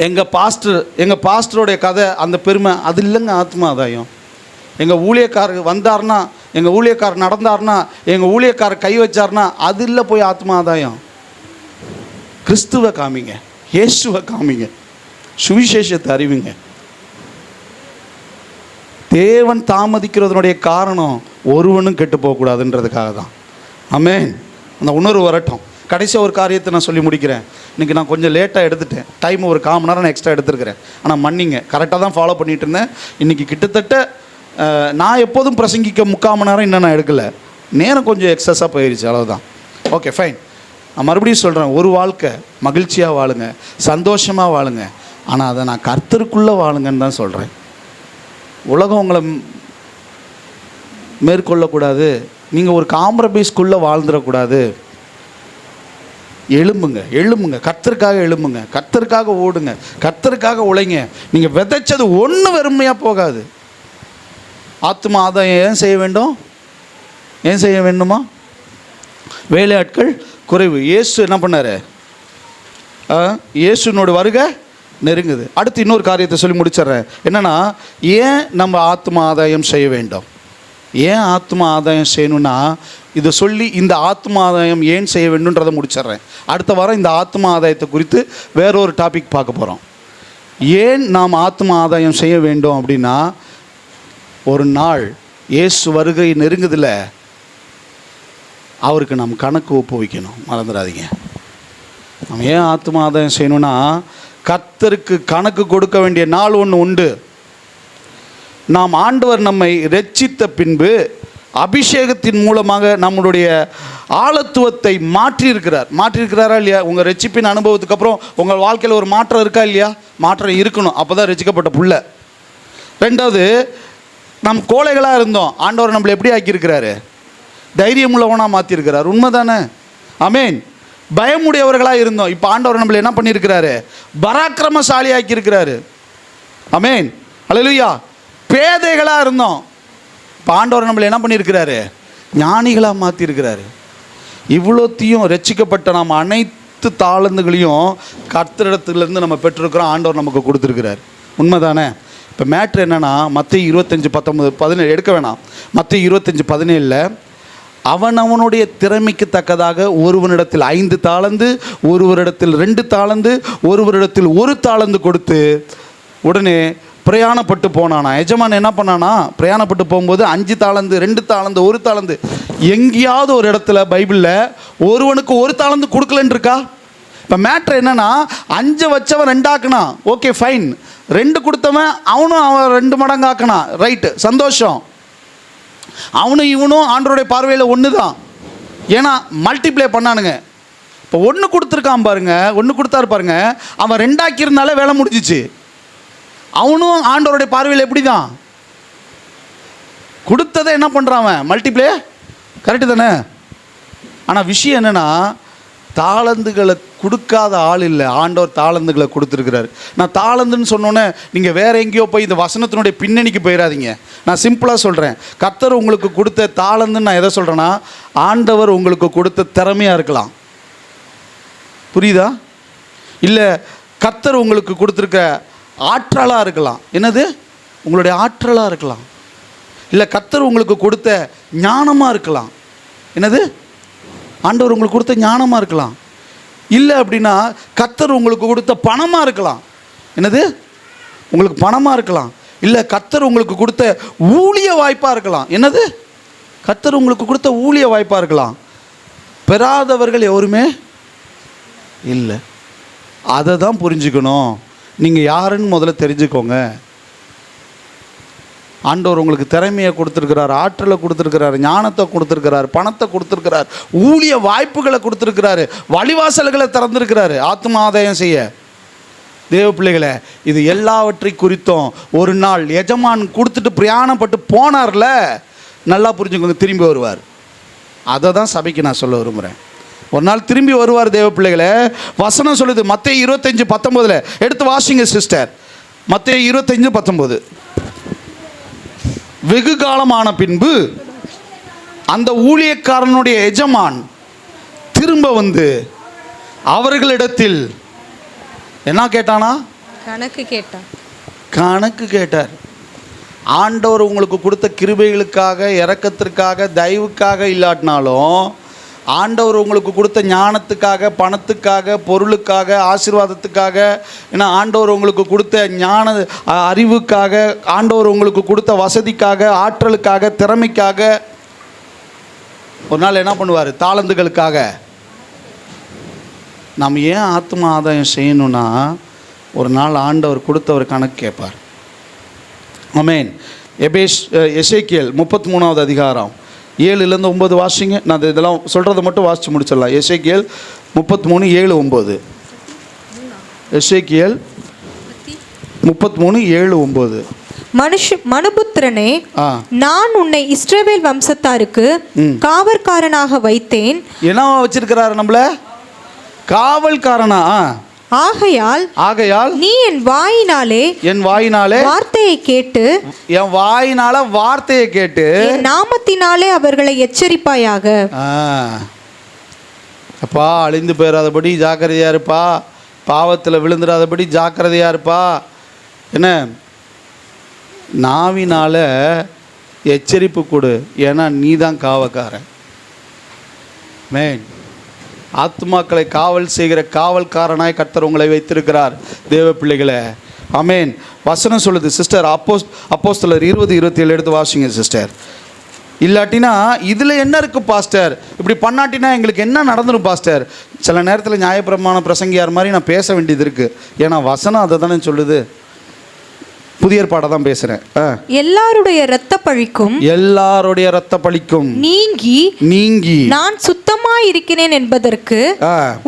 எங்கள் பாஸ்டருடைய கதை, அந்த பெருமை, அது இல்லைங்க ஆத்ம ஆதாயம். எங்கள் ஊழியக்காரர் வந்தார்னா, எங்கள் ஊழியக்காரர் நடந்தார்னா, எங்கள் ஊழியக்காரர் கை வச்சார்னா, அது இல்லை போய் ஆத்ம ஆதாயம். கிறிஸ்துவை காமிங்க, இயேசுவை காமிங்க, சுவிசேஷத்தை அறிவிங்க. தேவன் தாமதிக்கிறதுனுடைய காரணம் ஒருவனும் கெட்டு போகக்கூடாதுன்றதுக்காக தான். ஆமென். அந்த உணர்வு வரட்டும். கடைசியாக ஒரு காரியத்தை நான் சொல்லி முடிக்கிறேன். இன்றைக்கி நான் கொஞ்சம் லேட்டாக எடுத்துட்டேன், டைம் ஒரு 1/4 மணி நேரம் நான் எக்ஸ்ட்ரா எடுத்துருக்கிறேன். ஆனால் மன்னிங்க, கரெக்டாக தான் ஃபாலோ பண்ணிகிட்டு இருந்தேன். இன்றைக்கி கிட்டத்தட்ட நான் எப்போதும் பிரசங்கிக்க 3/4 மணி நேரம் இன்னும் நான் எடுக்கலை, நேரம் கொஞ்சம் எக்ஸஸாக போயிடுச்சு, அவ்வளோதான். Okay fine. நான் மறுபடியும் சொல்கிறேன், ஒரு வாழ்க்கை மகிழ்ச்சியாக வாழுங்க, சந்தோஷமாக வாழுங்க, ஆனால் அதை நான் கர்த்தருக்குள்ளே வாழுங்கன்னு தான் சொல்கிறேன். உலகம் உங்களை மேற்கொள்ளக்கூடாது, நீங்கள் ஒரு காம்ப்ரமைஸ்க்குள்ளே வாழ்ந்துடக்கூடாது. எழும்புங்க, கர்த்தருக்காக எழும்புங்க, கர்த்தருக்காக ஓடுங்க, கர்த்தருக்காக உழைங்க. நீங்கள் விதைச்சது ஒன்று வெறுமையாக போகாது. ஆத்ம ஆதாயம் ஏன் செய்ய வேண்டுமா? வேலையாட்கள் குறைவு. இயேசு என்ன பண்ணார்? இயேசுனோட வருகை நெருங்குது. அடுத்து இன்னொரு காரியத்தை சொல்லி முடிச்சிடுறேன். என்னென்னா, ஏன் நம்ம ஆத்ம ஆதாயம் செய்ய வேண்டும்? ஏன் ஆத்ம ஆதாயம் செய்யணும்னா, இதை சொல்லி இந்த ஆத்ம ஆதாயம் ஏன் செய்ய வேண்டும்ன்றதை முடிச்சிடுறேன். அடுத்த வாரம் இந்த ஆத்ம ஆதாயத்தை குறித்து வேறொரு டாபிக் பார்க்க போகிறோம். ஏன் நாம் ஆத்ம ஆதாயம் செய்ய வேண்டும் அப்படின்னா, ஒரு நாள் இயேசு வருகை நெருங்குதில்ல, அவருக்கு நாம் கணக்கு ஒப்புவிக்கணும். மறந்துடாதீங்க. நம்ம ஏன் ஆத்ம ஆதாயம் செய்யணும்னா, கர்த்தருக்கு கணக்கு கொடுக்க வேண்டிய நாள் ஒன்று உண்டு. நாம் ஆண்டவர் நம்மை இரட்சித்த பின்பு அபிஷேகத்தின் மூலமாக நம்மளுடைய ஆழத்துவத்தை மாற்றியிருக்கிறாரா இல்லையா? உங்கள் ரட்சிப்பின் அனுபவத்துக்கு அப்புறம் உங்கள் வாழ்க்கையில் ஒரு மாற்றம் இருக்கா இல்லையா? மாற்றம் இருக்கணும், அப்போ தான் ரட்சிக்கப்பட்ட புள்ள. ரெண்டாவது, நம் கோழைகளாக இருந்தோம், ஆண்டவர் நம்மளை எப்படி ஆக்கியிருக்கிறாரு? தைரியம் உள்ளவனாக மாற்றிருக்கிறார். உண்மை தானே? ஆமென். பயமுடையவர்களாக இருந்தோம், இப்போ ஆண்டவர் நம்மளை என்ன பண்ணியிருக்கிறாரு? பராக்கிரமசாலி ஆக்கியிருக்கிறாரு. ஆமென், அல்லேலூயா. பேதைகளாக இருந்தோம், இப்போ ஆண்டவர் நம்மளை என்ன பண்ணியிருக்கிறாரு? ஞானிகளாக மாற்றிருக்கிறாரு. இவ்வளோத்தையும் ரட்சிக்கப்பட்ட நாம் அனைத்து தாளந்துகளையும் கர்த்தரிடத்துலேருந்து நம்ம பெற்றிருக்கிறோம், ஆண்டவர் நமக்கு கொடுத்துருக்கிறார். உண்மை தானே? இப்போ மேட்ரு என்னென்னா, மத்தேயு 25:19-17 எடுக்க வேணாம். மத்தேயு 25:17 அவனுடைய திறமைக்கு தக்கதாக ஒருவனிடத்தில் 5 தாளந்து, ஒருவரிடத்தில் 2 தாளந்து, ஒருவரிடத்தில் 1 தாளந்து கொடுத்து உடனே பிரயாணப்பட்டு போனானா. எஜமான் என்ன பண்ணானா? பிரயாணப்பட்டு போகும்போது 5 தாளந்து, 2 தாளந்து, 1 தாளந்து, எங்கேயாவது ஒரு இடத்துல பைபிளில் ஒருவனுக்கு 1 தாளந்து கொடுக்கலன்னு இருக்கா? இப்போ மேட்ரு என்னென்னா, 5 வச்சவன் 2 ஆக்கினான், ஓகே ஃபைன். 2 கொடுத்தவன் அவன் 2 மடங்கு ஆக்கினான், ரைட்டு, சந்தோஷம். அவனும் இவனும் ஆண்டவருடைய பார்வையில் ஒன்று தான், ஏன்னா மல்டிப்ளை பண்ணானுங்க. இப்போ 1 கொடுத்துருக்கான் பாருங்க, 1 கொடுத்தாரு பாருங்க, அவன் 2 ஆக்கியிருந்தாலே வேலை முடிஞ்சிச்சு. அவனும் ஆண்டவருடைய பார்வையில் எப்படி தான் கொடுத்ததை என்ன பண்ணுறான்? அவன் மல்டிப்ளை, கரெக்டு தானே? ஆனால் விஷயம் என்னென்னா, தாளந்துகளை கொடுக்காத ஆள் இல்லை, ஆண்டவர் தாளந்துகளை கொடுத்துருக்கிறாரு. நான் தாளந்துன்னு சொன்னோன்னே நீங்கள் வேற எங்கேயோ போய் இந்த வசனத்தினுடைய பின்னணிக்கு போயிடாதீங்க. நான் சிம்பிளாக சொல்கிறேன், கர்த்தர் உங்களுக்கு கொடுத்த தாளந்துன்னு நான் எதை சொல்கிறேன்னா, ஆண்டவர் உங்களுக்கு கொடுத்த திறமையாக இருக்கலாம், புரியுதா? இல்லை கர்த்தர் உங்களுக்கு கொடுத்துருக்க ஆற்றலாக இருக்கலாம். என்னது? உங்களுடைய ஆற்றலாக இருக்கலாம். இல்லை கர்த்தர் உங்களுக்கு கொடுத்த ஞானமாக இருக்கலாம். என்னது? ஆண்டவர் உங்களுக்கு கொடுத்த ஞானமாக இருக்கலாம். இல்லை அப்படின்னா கர்த்தர் உங்களுக்கு கொடுத்த பணமாக இருக்கலாம். என்னது? உங்களுக்கு பணமாக இருக்கலாம். இல்லை கர்த்தர் உங்களுக்கு கொடுத்த ஊழிய வாய்ப்பாக இருக்கலாம். என்னது? கர்த்தர் உங்களுக்கு கொடுத்த ஊழிய வாய்ப்பாக இருக்கலாம். பெறாதவர்கள் எவருமே இல்லை. அதை தான் புரிஞ்சுக்கணும். நீங்கள் யாருன்னு முதல்ல தெரிஞ்சுக்கோங்க. ஆண்டவர் உங்களுக்கு திறமையை கொடுத்துருக்கிறார், ஆற்றலை கொடுத்துருக்கிறார், ஞானத்தை கொடுத்துருக்கிறார், பணத்தை கொடுத்துருக்கிறார், ஊழிய வாய்ப்புகளை கொடுத்துருக்கிறாரு, வழிவாசல்களை திறந்துருக்கிறாரு ஆத்ம ஆதாயம் செய்ய. தேவ பிள்ளைகளை, இது எல்லாவற்றை குறித்தும் ஒரு நாள் எஜமான் கொடுத்துட்டு பிரயாணப்பட்டு போனார்ல, நல்லா புரிஞ்சுக்கோங்க, திரும்பி வருவார். அதை தான் சபைக்கு நான் சொல்ல விரும்புகிறேன். ஒரு நாள் திரும்பி வருவார் தேவ பிள்ளைகளை. வசனம் சொல்லுது மத்தேயு 25:19 எடுத்து வாசிங்க சிஸ்டர். மத்தேயு 25:19. வெகு காலமான பின்பு அந்த ஊழியக்காரனுடைய எஜமான் திரும்ப வந்து அவர்களிடத்தில் என்ன கேட்டானா? கணக்கு கேட்டார். ஆண்டவர் உங்களுக்கு கொடுத்த கிருபைகளுக்காக, இரக்கத்திற்காக, தயவுக்காக இல்லாட்டினாலும், ஆண்டவர் உங்களுக்கு கொடுத்த ஞானத்துக்காக, பணத்துக்காக, பொருளுக்காக, ஆசீர்வாதத்துக்காக, ஏன்னா ஆண்டவர் உங்களுக்கு கொடுத்த ஞான அறிவுக்காக, ஆண்டவர் உங்களுக்கு கொடுத்த வசதிக்காக, ஆற்றலுக்காக, திறமைக்காக ஒரு நாள் என்ன பண்ணுவார்? தாளந்துகளுக்காக. நம்ம ஏன் ஆத்ம ஆதாயம் செய்யணும்னா, ஒரு நாள் ஆண்டவர் கொடுத்த ஒரு கணக்கு கேட்பார். ஆமென். எசேக்கியேல் 33வது அதிகாரம் 7-9 வாசிங்க. நான் இதெல்லாம் சொல்கிறத மட்டும் வாசித்து முடிச்சிடலாம். எசேக்கியேல் 33:7-9. எசேக்கியேல் 33:7-9. மனுபுத்திரனே, நான் உன்னை இஸ்ரவேல் வம்சத்தாருக்கு காவற்காரனாக வைத்தேன். என்ன வச்சிருக்கிறாரு நம்மள? காவல்காரனா. ஆகையால் நீ என் வாயினாலே வார்த்தையை கேட்டு, என் வாயினால வார்த்தையை கேட்டு என் நாமத்தினாலே அவர்களை எச்சரிப்பாயாக. அப்பா, அழிந்து போயிடாதபடி ஜாக்கிரதையா இருப்பா, பாவத்தில் விழுந்துடாதபடி ஜாக்கிரதையா இருப்பா. என்ன? நாவினால எச்சரிப்பு கொடு, ஏன்னா நீ தான் காவக்காரன். மேன், ஆத்மாக்களை காவல் செய்கிற காவல்காரனாய் கர்த்தர் உங்களை வைத்திருக்கிறார் தேவ பிள்ளைகளை. ஆமென். வசனம் சொல்லுது சிஸ்டர், அப்போஸ்தலர் 20:27 எடுத்து வாசிங்க சிஸ்டர். இல்லாட்டினா இதில் என்ன இருக்குது பாஸ்டர், இப்படி பண்ணாட்டினா எங்களுக்கு என்ன நடந்துடும் பாஸ்டர்? சில நேரத்தில் நியாயப்பிரமாண பிரசங்கியார் மாதிரி நான் பேச வேண்டியது இருக்குது. ஏன்னா வசனம் அதை தானே சொல்லுது. புதிய ஏற்பாடை தான் பேசுகிறேன். எல்லாருடைய இரத்த பழிக்கும் நீங்கி நான் சுத்தமாய் இருக்கிறேன் என்பதற்கு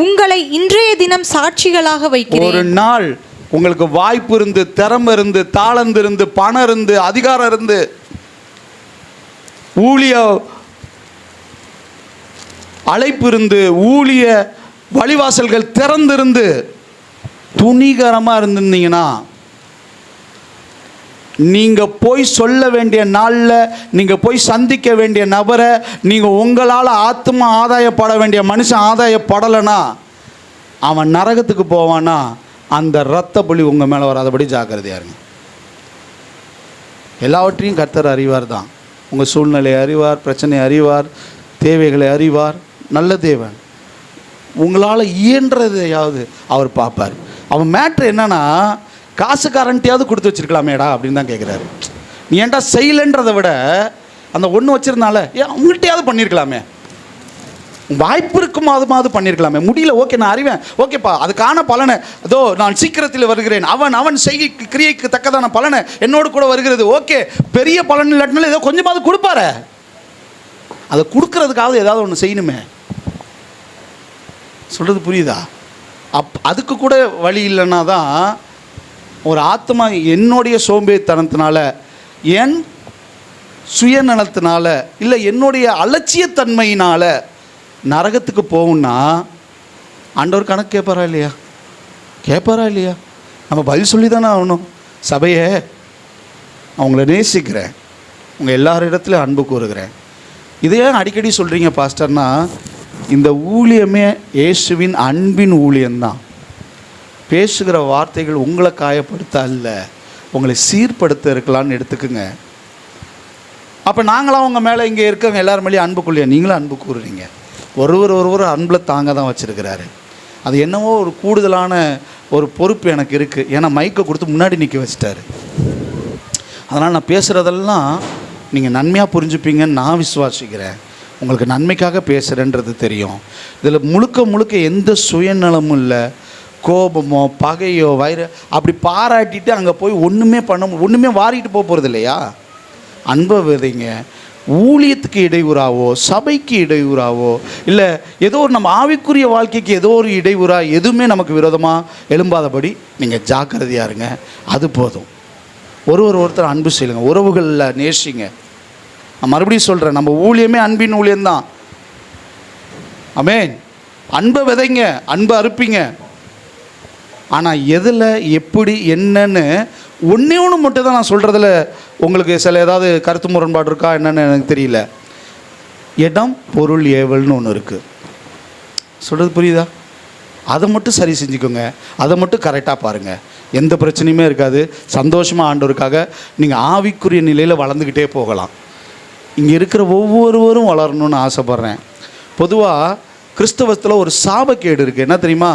உங்களை இன்றைய தினம் சாட்சிகளாக வைக்கிறேன். ஒரு நாள் உங்களுக்கு வாய்ப்பு இருந்து, திறமை இருந்து, தாளந்து இருந்து, பணம் இருந்து, அதிகாரம் இருந்து, ஊழிய அழைப்பு இருந்து, ஊழிய வழிவாசல்கள் திறந்திருந்து துணிகரமாக இருந்திருந்தீங்கன்னா, நீங்கள் போய் சொல்ல வேண்டிய நாளில், நீங்கள் போய் சந்திக்க வேண்டிய நபரை, நீங்கள் உங்களால் ஆத்மா ஆதாயப்பட வேண்டிய மனுஷன் ஆதாயப்படலைன்னா அவன் நரகத்துக்கு போவானா? அந்த இரத்த பலி உங்கள் மேலே வராதபடி ஜாக்கிரதையாக இருங்க. எல்லாவற்றையும் கர்த்தர் அறிவார் தான். உங்கள் சூழ்நிலையை அறிவார், பிரச்சனையை அறிவார், தேவைகளை அறிவார். நல்ல தேவன். உங்களால் இயன்றதையாவது அவர் பார்ப்பார். அவன் மேட்ரு என்னன்னா, காசுக்காரன்ட்டையாவது கொடுத்து வச்சிருக்கலாமேடா அப்படின்னு தான் கேட்குறாரு. நீ ஏன்டா செய்யலைன்றதை விட அந்த ஒன்று வச்சிருந்தால அவங்கள்ட்டையாவது பண்ணியிருக்கலாமே, வாய்ப்பு இருக்கும் அதுமாவது பண்ணியிருக்கலாமே. முடியல, ஓகே நான் அறிவேன், ஓகேப்பா அதுக்கான பலனை அதோ நான் சீக்கிரத்தில் வருகிறேன், அவன் செய்கை கிரியைக்கு தக்கதான பலனை என்னோடு கூட வருகிறது, ஓகே பெரிய பலன் இல்லாட்டினாலும் ஏதோ கொஞ்சமாவது கொடுப்பாரு. அதை கொடுக்கறதுக்காவது ஏதாவது ஒன்று செய்யணுமே. சொல்கிறது புரியுதா? அதுக்கு கூட வழி இல்லைன்னா தான் ஒரு ஆத்மா என்னுடைய சோம்பேறித்தனத்தினால, என் சுயநலத்தினால, இல்லை என்னுடைய அலட்சியத்தன்மையினால் நரகத்துக்கு போகும்னா ஆண்டவர் கணக்கு கேட்பாரா இல்லையா? நம்ம பதில் சொல்லி தானே ஆகணும். சபையை அவங்கள நேசிக்கிறேன், உங்கள் எல்லாரிடத்துலையும் அன்பு கூறுகிறேன். இதையே அடிக்கடி சொல்கிறீங்க பாஸ்டர்னா, இந்த ஊழியமே இயேசுவின் அன்பின் ஊழியம்தான். பேசுகிற வார்த்தைகள் உங்களை காயப்படுத்த அல்ல, உங்களை சீர்படுத்த இருக்கலான்னு எடுத்துக்குங்க. அப்போ நாங்களாம் உங்கள் மேலே இங்கே இருக்கவங்க எல்லாரும் மேலேயும் அன்புக்குள்ளையா நீங்களும் அன்பு கூறுறீங்க. ஒருவர் அன்பில் தாங்க தான் வச்சுருக்கிறாரு. அது என்னவோ ஒரு கூடுதலான ஒரு பொறுப்பு எனக்கு இருக்குது. ஏன்னா மைக்கை கொடுத்து முன்னாடி நிற்க வச்சிட்டாரு. அதனால் நான் பேசுகிறதெல்லாம் நீங்கள் நன்மையாக புரிஞ்சுப்பீங்கன்னு நான் விசுவாசிக்கிறேன். உங்களுக்கு நன்மைக்காக பேசுகிறேன்றது தெரியும். இதில் முழுக்க எந்த சுயநலமும் இல்லை. கோபமோ பகையோ அப்படி பாராட்டிட்டு அங்கே போய் ஒன்றுமே வாரிட்டு போக போகிறது இல்லையா? அன்பை விதைங்க. ஊழியத்துக்கு இடையூறாவோ, சபைக்கு இடையூறாவோ, இல்லை ஏதோ ஒரு நம்ம ஆவிக்குரிய வாழ்க்கைக்கு ஏதோ ஒரு இடையூறா எதுவுமே நமக்கு விரோதமாக எழும்பாதபடி நீங்கள் ஜாக்கிரதையாக இருங்க. அது போதும். ஒருத்தர் அன்பு செய்யுங்க, உறவுகளில் நேசிங்க. நான் மறுபடியும் சொல்கிறேன், நம்ம ஊழியமே அன்பின் ஊழியம்தான். ஆமென். அன்பை விதைங்க, அன்பை அறுப்பீங்க. ஆனால் எதில் எப்படி என்னன்னு ஒன்றே ஒன்று மட்டும் தான் நான் சொல்கிறதுல உங்களுக்கு சில ஏதாவது கருத்து முரண்பாடு இருக்கா என்னன்னு எனக்கு தெரியல. இடம் பொருள் ஏவல்னு ஒன்று இருக்குது. சொல்கிறது புரியுதா? அதை மட்டும் சரி செஞ்சுக்கோங்க, அதை மட்டும் கரெக்டாக பாருங்கள். எந்த பிரச்சனையுமே இருக்காது. சந்தோஷமாக ஆண்டவருக்காக நீங்கள் ஆவிக்குரிய நிலையில் வளர்ந்துக்கிட்டே போகலாம். இங்கே இருக்கிற ஒவ்வொருவரும் வளரணும்னு ஆசைப்பட்றேன். பொதுவாக கிறிஸ்தவத்தில் ஒரு சாபக்கேடு இருக்குது. என்ன தெரியுமா?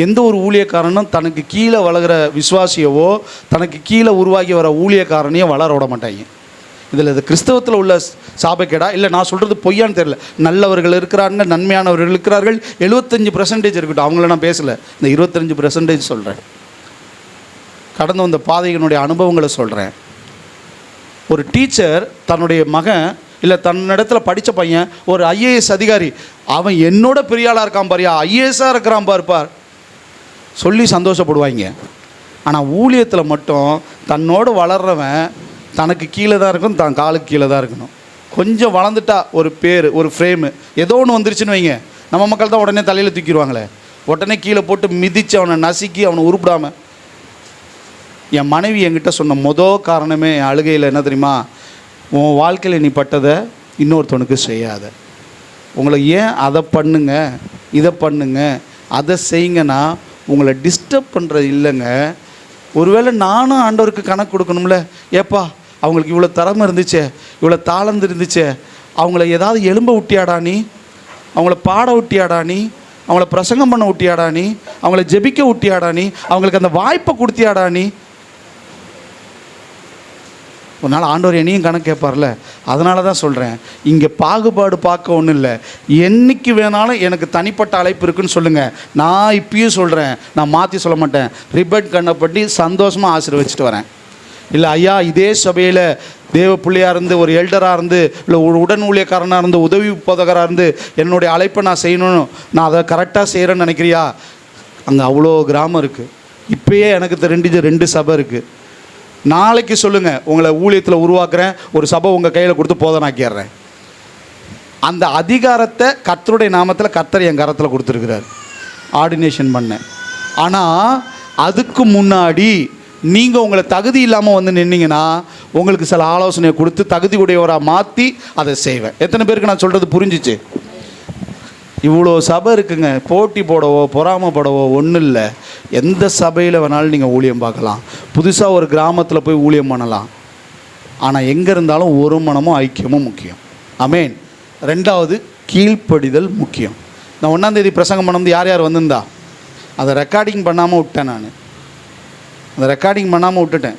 எந்த ஒரு ஊழியக்காரனும் தனக்கு கீழே வளர்கிற விசுவாசியவோ தனக்கு கீழே உருவாகி வர ஊழியக்காரனையோ வளர விட மாட்டாங்க. இதில் இது கிறிஸ்தவத்தில் உள்ள சாபக்கேடா இல்லை நான் சொல்கிறது பொய்யான்னு தெரியல. நல்லவர்கள் இருக்கிறாங்க, நன்மையானவர்கள் இருக்கிறார்கள். 75% இருக்கட்டும், அவங்கள நான் பேசலை. இந்த 25% சொல்கிறேன். கடந்து வந்த பாதையினுடைய அனுபவங்களை சொல்கிறேன். ஒரு டீச்சர் தன்னுடைய மகன் இல்லை தன்னிடத்தில் படித்த பையன் ஒரு IAS அதிகாரி, அவன் என்னோட பெரிய ஆளாக இருக்கான் பாரியா, IAS-ஆக இருக்கிறான் பார் சொல்லி சந்தோஷப்படுவாங்க. ஆனால் ஊழியத்தில் மட்டும் தன்னோடு வளர்றவன் தனக்கு கீழே தான் இருக்கணும், தான் காலுக்கு கீழே தான் இருக்கணும். கொஞ்சம் வளர்ந்துட்டா ஒரு பேர், ஒரு ஃப்ரேமு ஏதோ ஒன்று வந்துருச்சுன்னு வைங்க, நம்ம மக்கள் தான் உடனே தலையில் தூக்கிடுவாங்களே, உடனே கீழே போட்டு மிதித்து அவனை நசுக்கி அவனை உருப்பிடாமல். என் மனைவி என்கிட்ட சொன்ன காரணமே அழுகையில் என்ன தெரியுமா? உன் வாழ்க்கையில் நீ பட்டதை இன்னொருத்தவனுக்கு செய்யாத. உங்களை ஏன் அதை பண்ணுங்க இதை பண்ணுங்க அதை செய்யுங்கன்னா உங்களை டிஸ்டர்ப் பண்ணுறது இல்லைங்க. ஒருவேளை நானும் ஆண்டவருக்கு கணக்கு கொடுக்கணும்ல. ஏப்பா அவங்களுக்கு இவ்வளோ திறமை இருந்துச்சே, இவ்வளோ தாளந்து இருந்துச்சே, அவங்கள ஏதாவது எலும்ப விட்டியாடா நீ, அவங்கள பாட விட்டியாடா நீ, அவங்கள பிரசங்கம் பண்ண விட்டியாடா நீ, அவங்கள ஜெபிக்க விட்டியாடா நீ, அவங்களுக்கு அந்த வாய்ப்பை கொடுத்தியாடா நீ. ஒரு நாள் ஆண்டவர் என்னையும் கணக்கு கேட்பார்ல. அதனால தான் சொல்கிறேன், இங்கே பாகுபாடு பார்க்க ஒன்றும் இல்லை. என்றைக்கு வேணாலும் எனக்கு தனிப்பட்ட அழைப்பு இருக்குன்னு சொல்லுங்கள். நான் இப்பயும் சொல்கிறேன், நான் மாற்றி சொல்ல மாட்டேன். ரிப்பன் கண்ணை பற்றி சந்தோஷமாக ஆசீர்வதிச்சிட்டு வரேன். இல்லை ஐயா இதே சபையில் தேவ பிள்ளையாக இருந்து ஒரு எல்டராக இருந்து இல்லை ஒரு உடன் ஊழியக்காரனாக இருந்து உதவி போதகராக இருந்து என்னுடைய அழைப்பை நான் செய்யணும், நான் அதை கரெக்டாக செய்கிறேன்னு நினைக்கிறியா? அங்கே அவ்வளோ கிராமம் இருக்குது. இப்போயே எனக்கு தெரிஞ்ச 2 சபை இருக்குது. நாளைக்கு சொல்லுங்கள், உங்களை ஊழியத்தில் உருவாக்குறேன், ஒரு சபை உங்கள் கையில் கொடுத்து போதனாக்கிடுறேன். அந்த அதிகாரத்தை கர்த்தருடைய நாமத்தில் கர்த்தர் என் கரத்தில் கொடுத்துருக்கிறார், ஆர்டினேஷன் பண்ணேன். ஆனால் அதுக்கு முன்னாடி நீங்கள் உங்களை தகுதி இல்லாமல் வந்து நின்னீங்கன்னா உங்களுக்கு சில ஆலோசனையை கொடுத்து தகுதி உடையவராக மாற்றி அதை செய்வேன். எத்தனை பேருக்கு நான் சொல்கிறது புரிஞ்சிச்சு? இவ்வளோ சபை இருக்குங்க, போட்டி போடவோ பொறாமப்படவோ ஒன்றும் இல்லை. எந்த சபையில் வேணாலும் நீங்கள் ஊழியம் பார்க்கலாம். புதுசாக ஒரு கிராமத்தில் போய் ஊழியம் பண்ணலாம். ஆனால் எங்கே இருந்தாலும் ஒரு மனமும் ஐக்கியமும் முக்கியம். ஆமென். 2வது கீழ்ப்படிதல் முக்கியம். நான் 1ஆம் தேதி பிரசங்கம் பண்ணது யார் யார் வந்திருந்தா அதை ரெக்கார்டிங் பண்ணாமல் விட்டேன். நான் அந்த ரெக்கார்டிங் பண்ணாமல் விட்டுட்டேன்.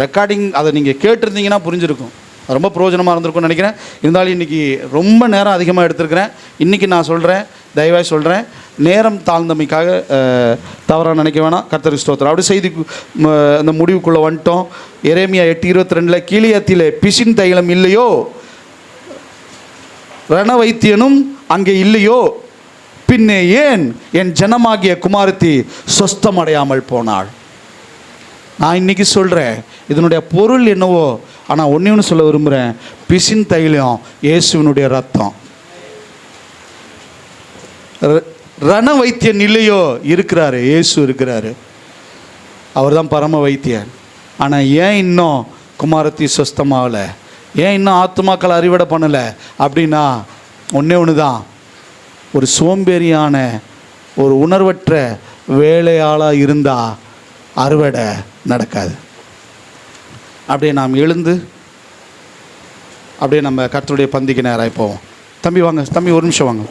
ரெக்கார்டிங் அதை நீங்கள் கேட்டிருந்தீங்கன்னா புரிஞ்சிருக்கும், ரொம்ப பிரயோஜனமாக இருந்திருக்கும்னு நினைக்கிறேன். இருந்தாலும் இன்றைக்கி ரொம்ப நேரம் அதிகமாக எடுத்துருக்கிறேன். இன்றைக்கி நான் சொல்கிறேன், தயவாக சொல்கிறேன், நேரம் தாழ்ந்தமைக்காக தவறாக நினைக்க வேணாம். கர்த்தருக்கு ஸ்தோத்திரம். அப்படி செய்தி அந்த முடிவுக்குள்ளே வந்துட்டோம். எரேமியா 8:22 கீலியாத்திலே பிசின் தைலம் இல்லையோ, ரண வைத்தியனும் அங்கே இல்லையோ, பின்னே ஏன் என் ஜனமாகிய குமாரத்தி சொஸ்தமடையாமல் போனாள். நான் இன்றைக்கி சொல்கிறேன், இதனுடைய பொருள் என்னவோ, ஆனால் ஒன்று சொல்ல விரும்புகிறேன். பிசின் தைலம் இயேசுவினுடைய ரத்தம். ரண வைத்தியன் இல்லையோ, இருக்கிறாரு, இயேசு இருக்கிறாரு, அவர் தான் பரம வைத்தியன். ஆனால் ஏன் இன்னும் குமாரத்தி சொஸ்தமாகலை, ஏன் இன்னும் ஆத்துமாக்கள் அறிவடை பண்ணலை அப்படின்னா ஒன்று தான், ஒரு சோம்பேறியான ஒரு உணர்வற்ற வேலையாளாக இருந்தால் அறுவடை நடக்காது. அப்படியே நாம் எழுந்து அப்படியே நம்ம கர்த்தருடைய பந்திக்கு நேராக போவோம். தம்பி வாங்க, தம்பி ஒரு நிமிஷம் வாங்க.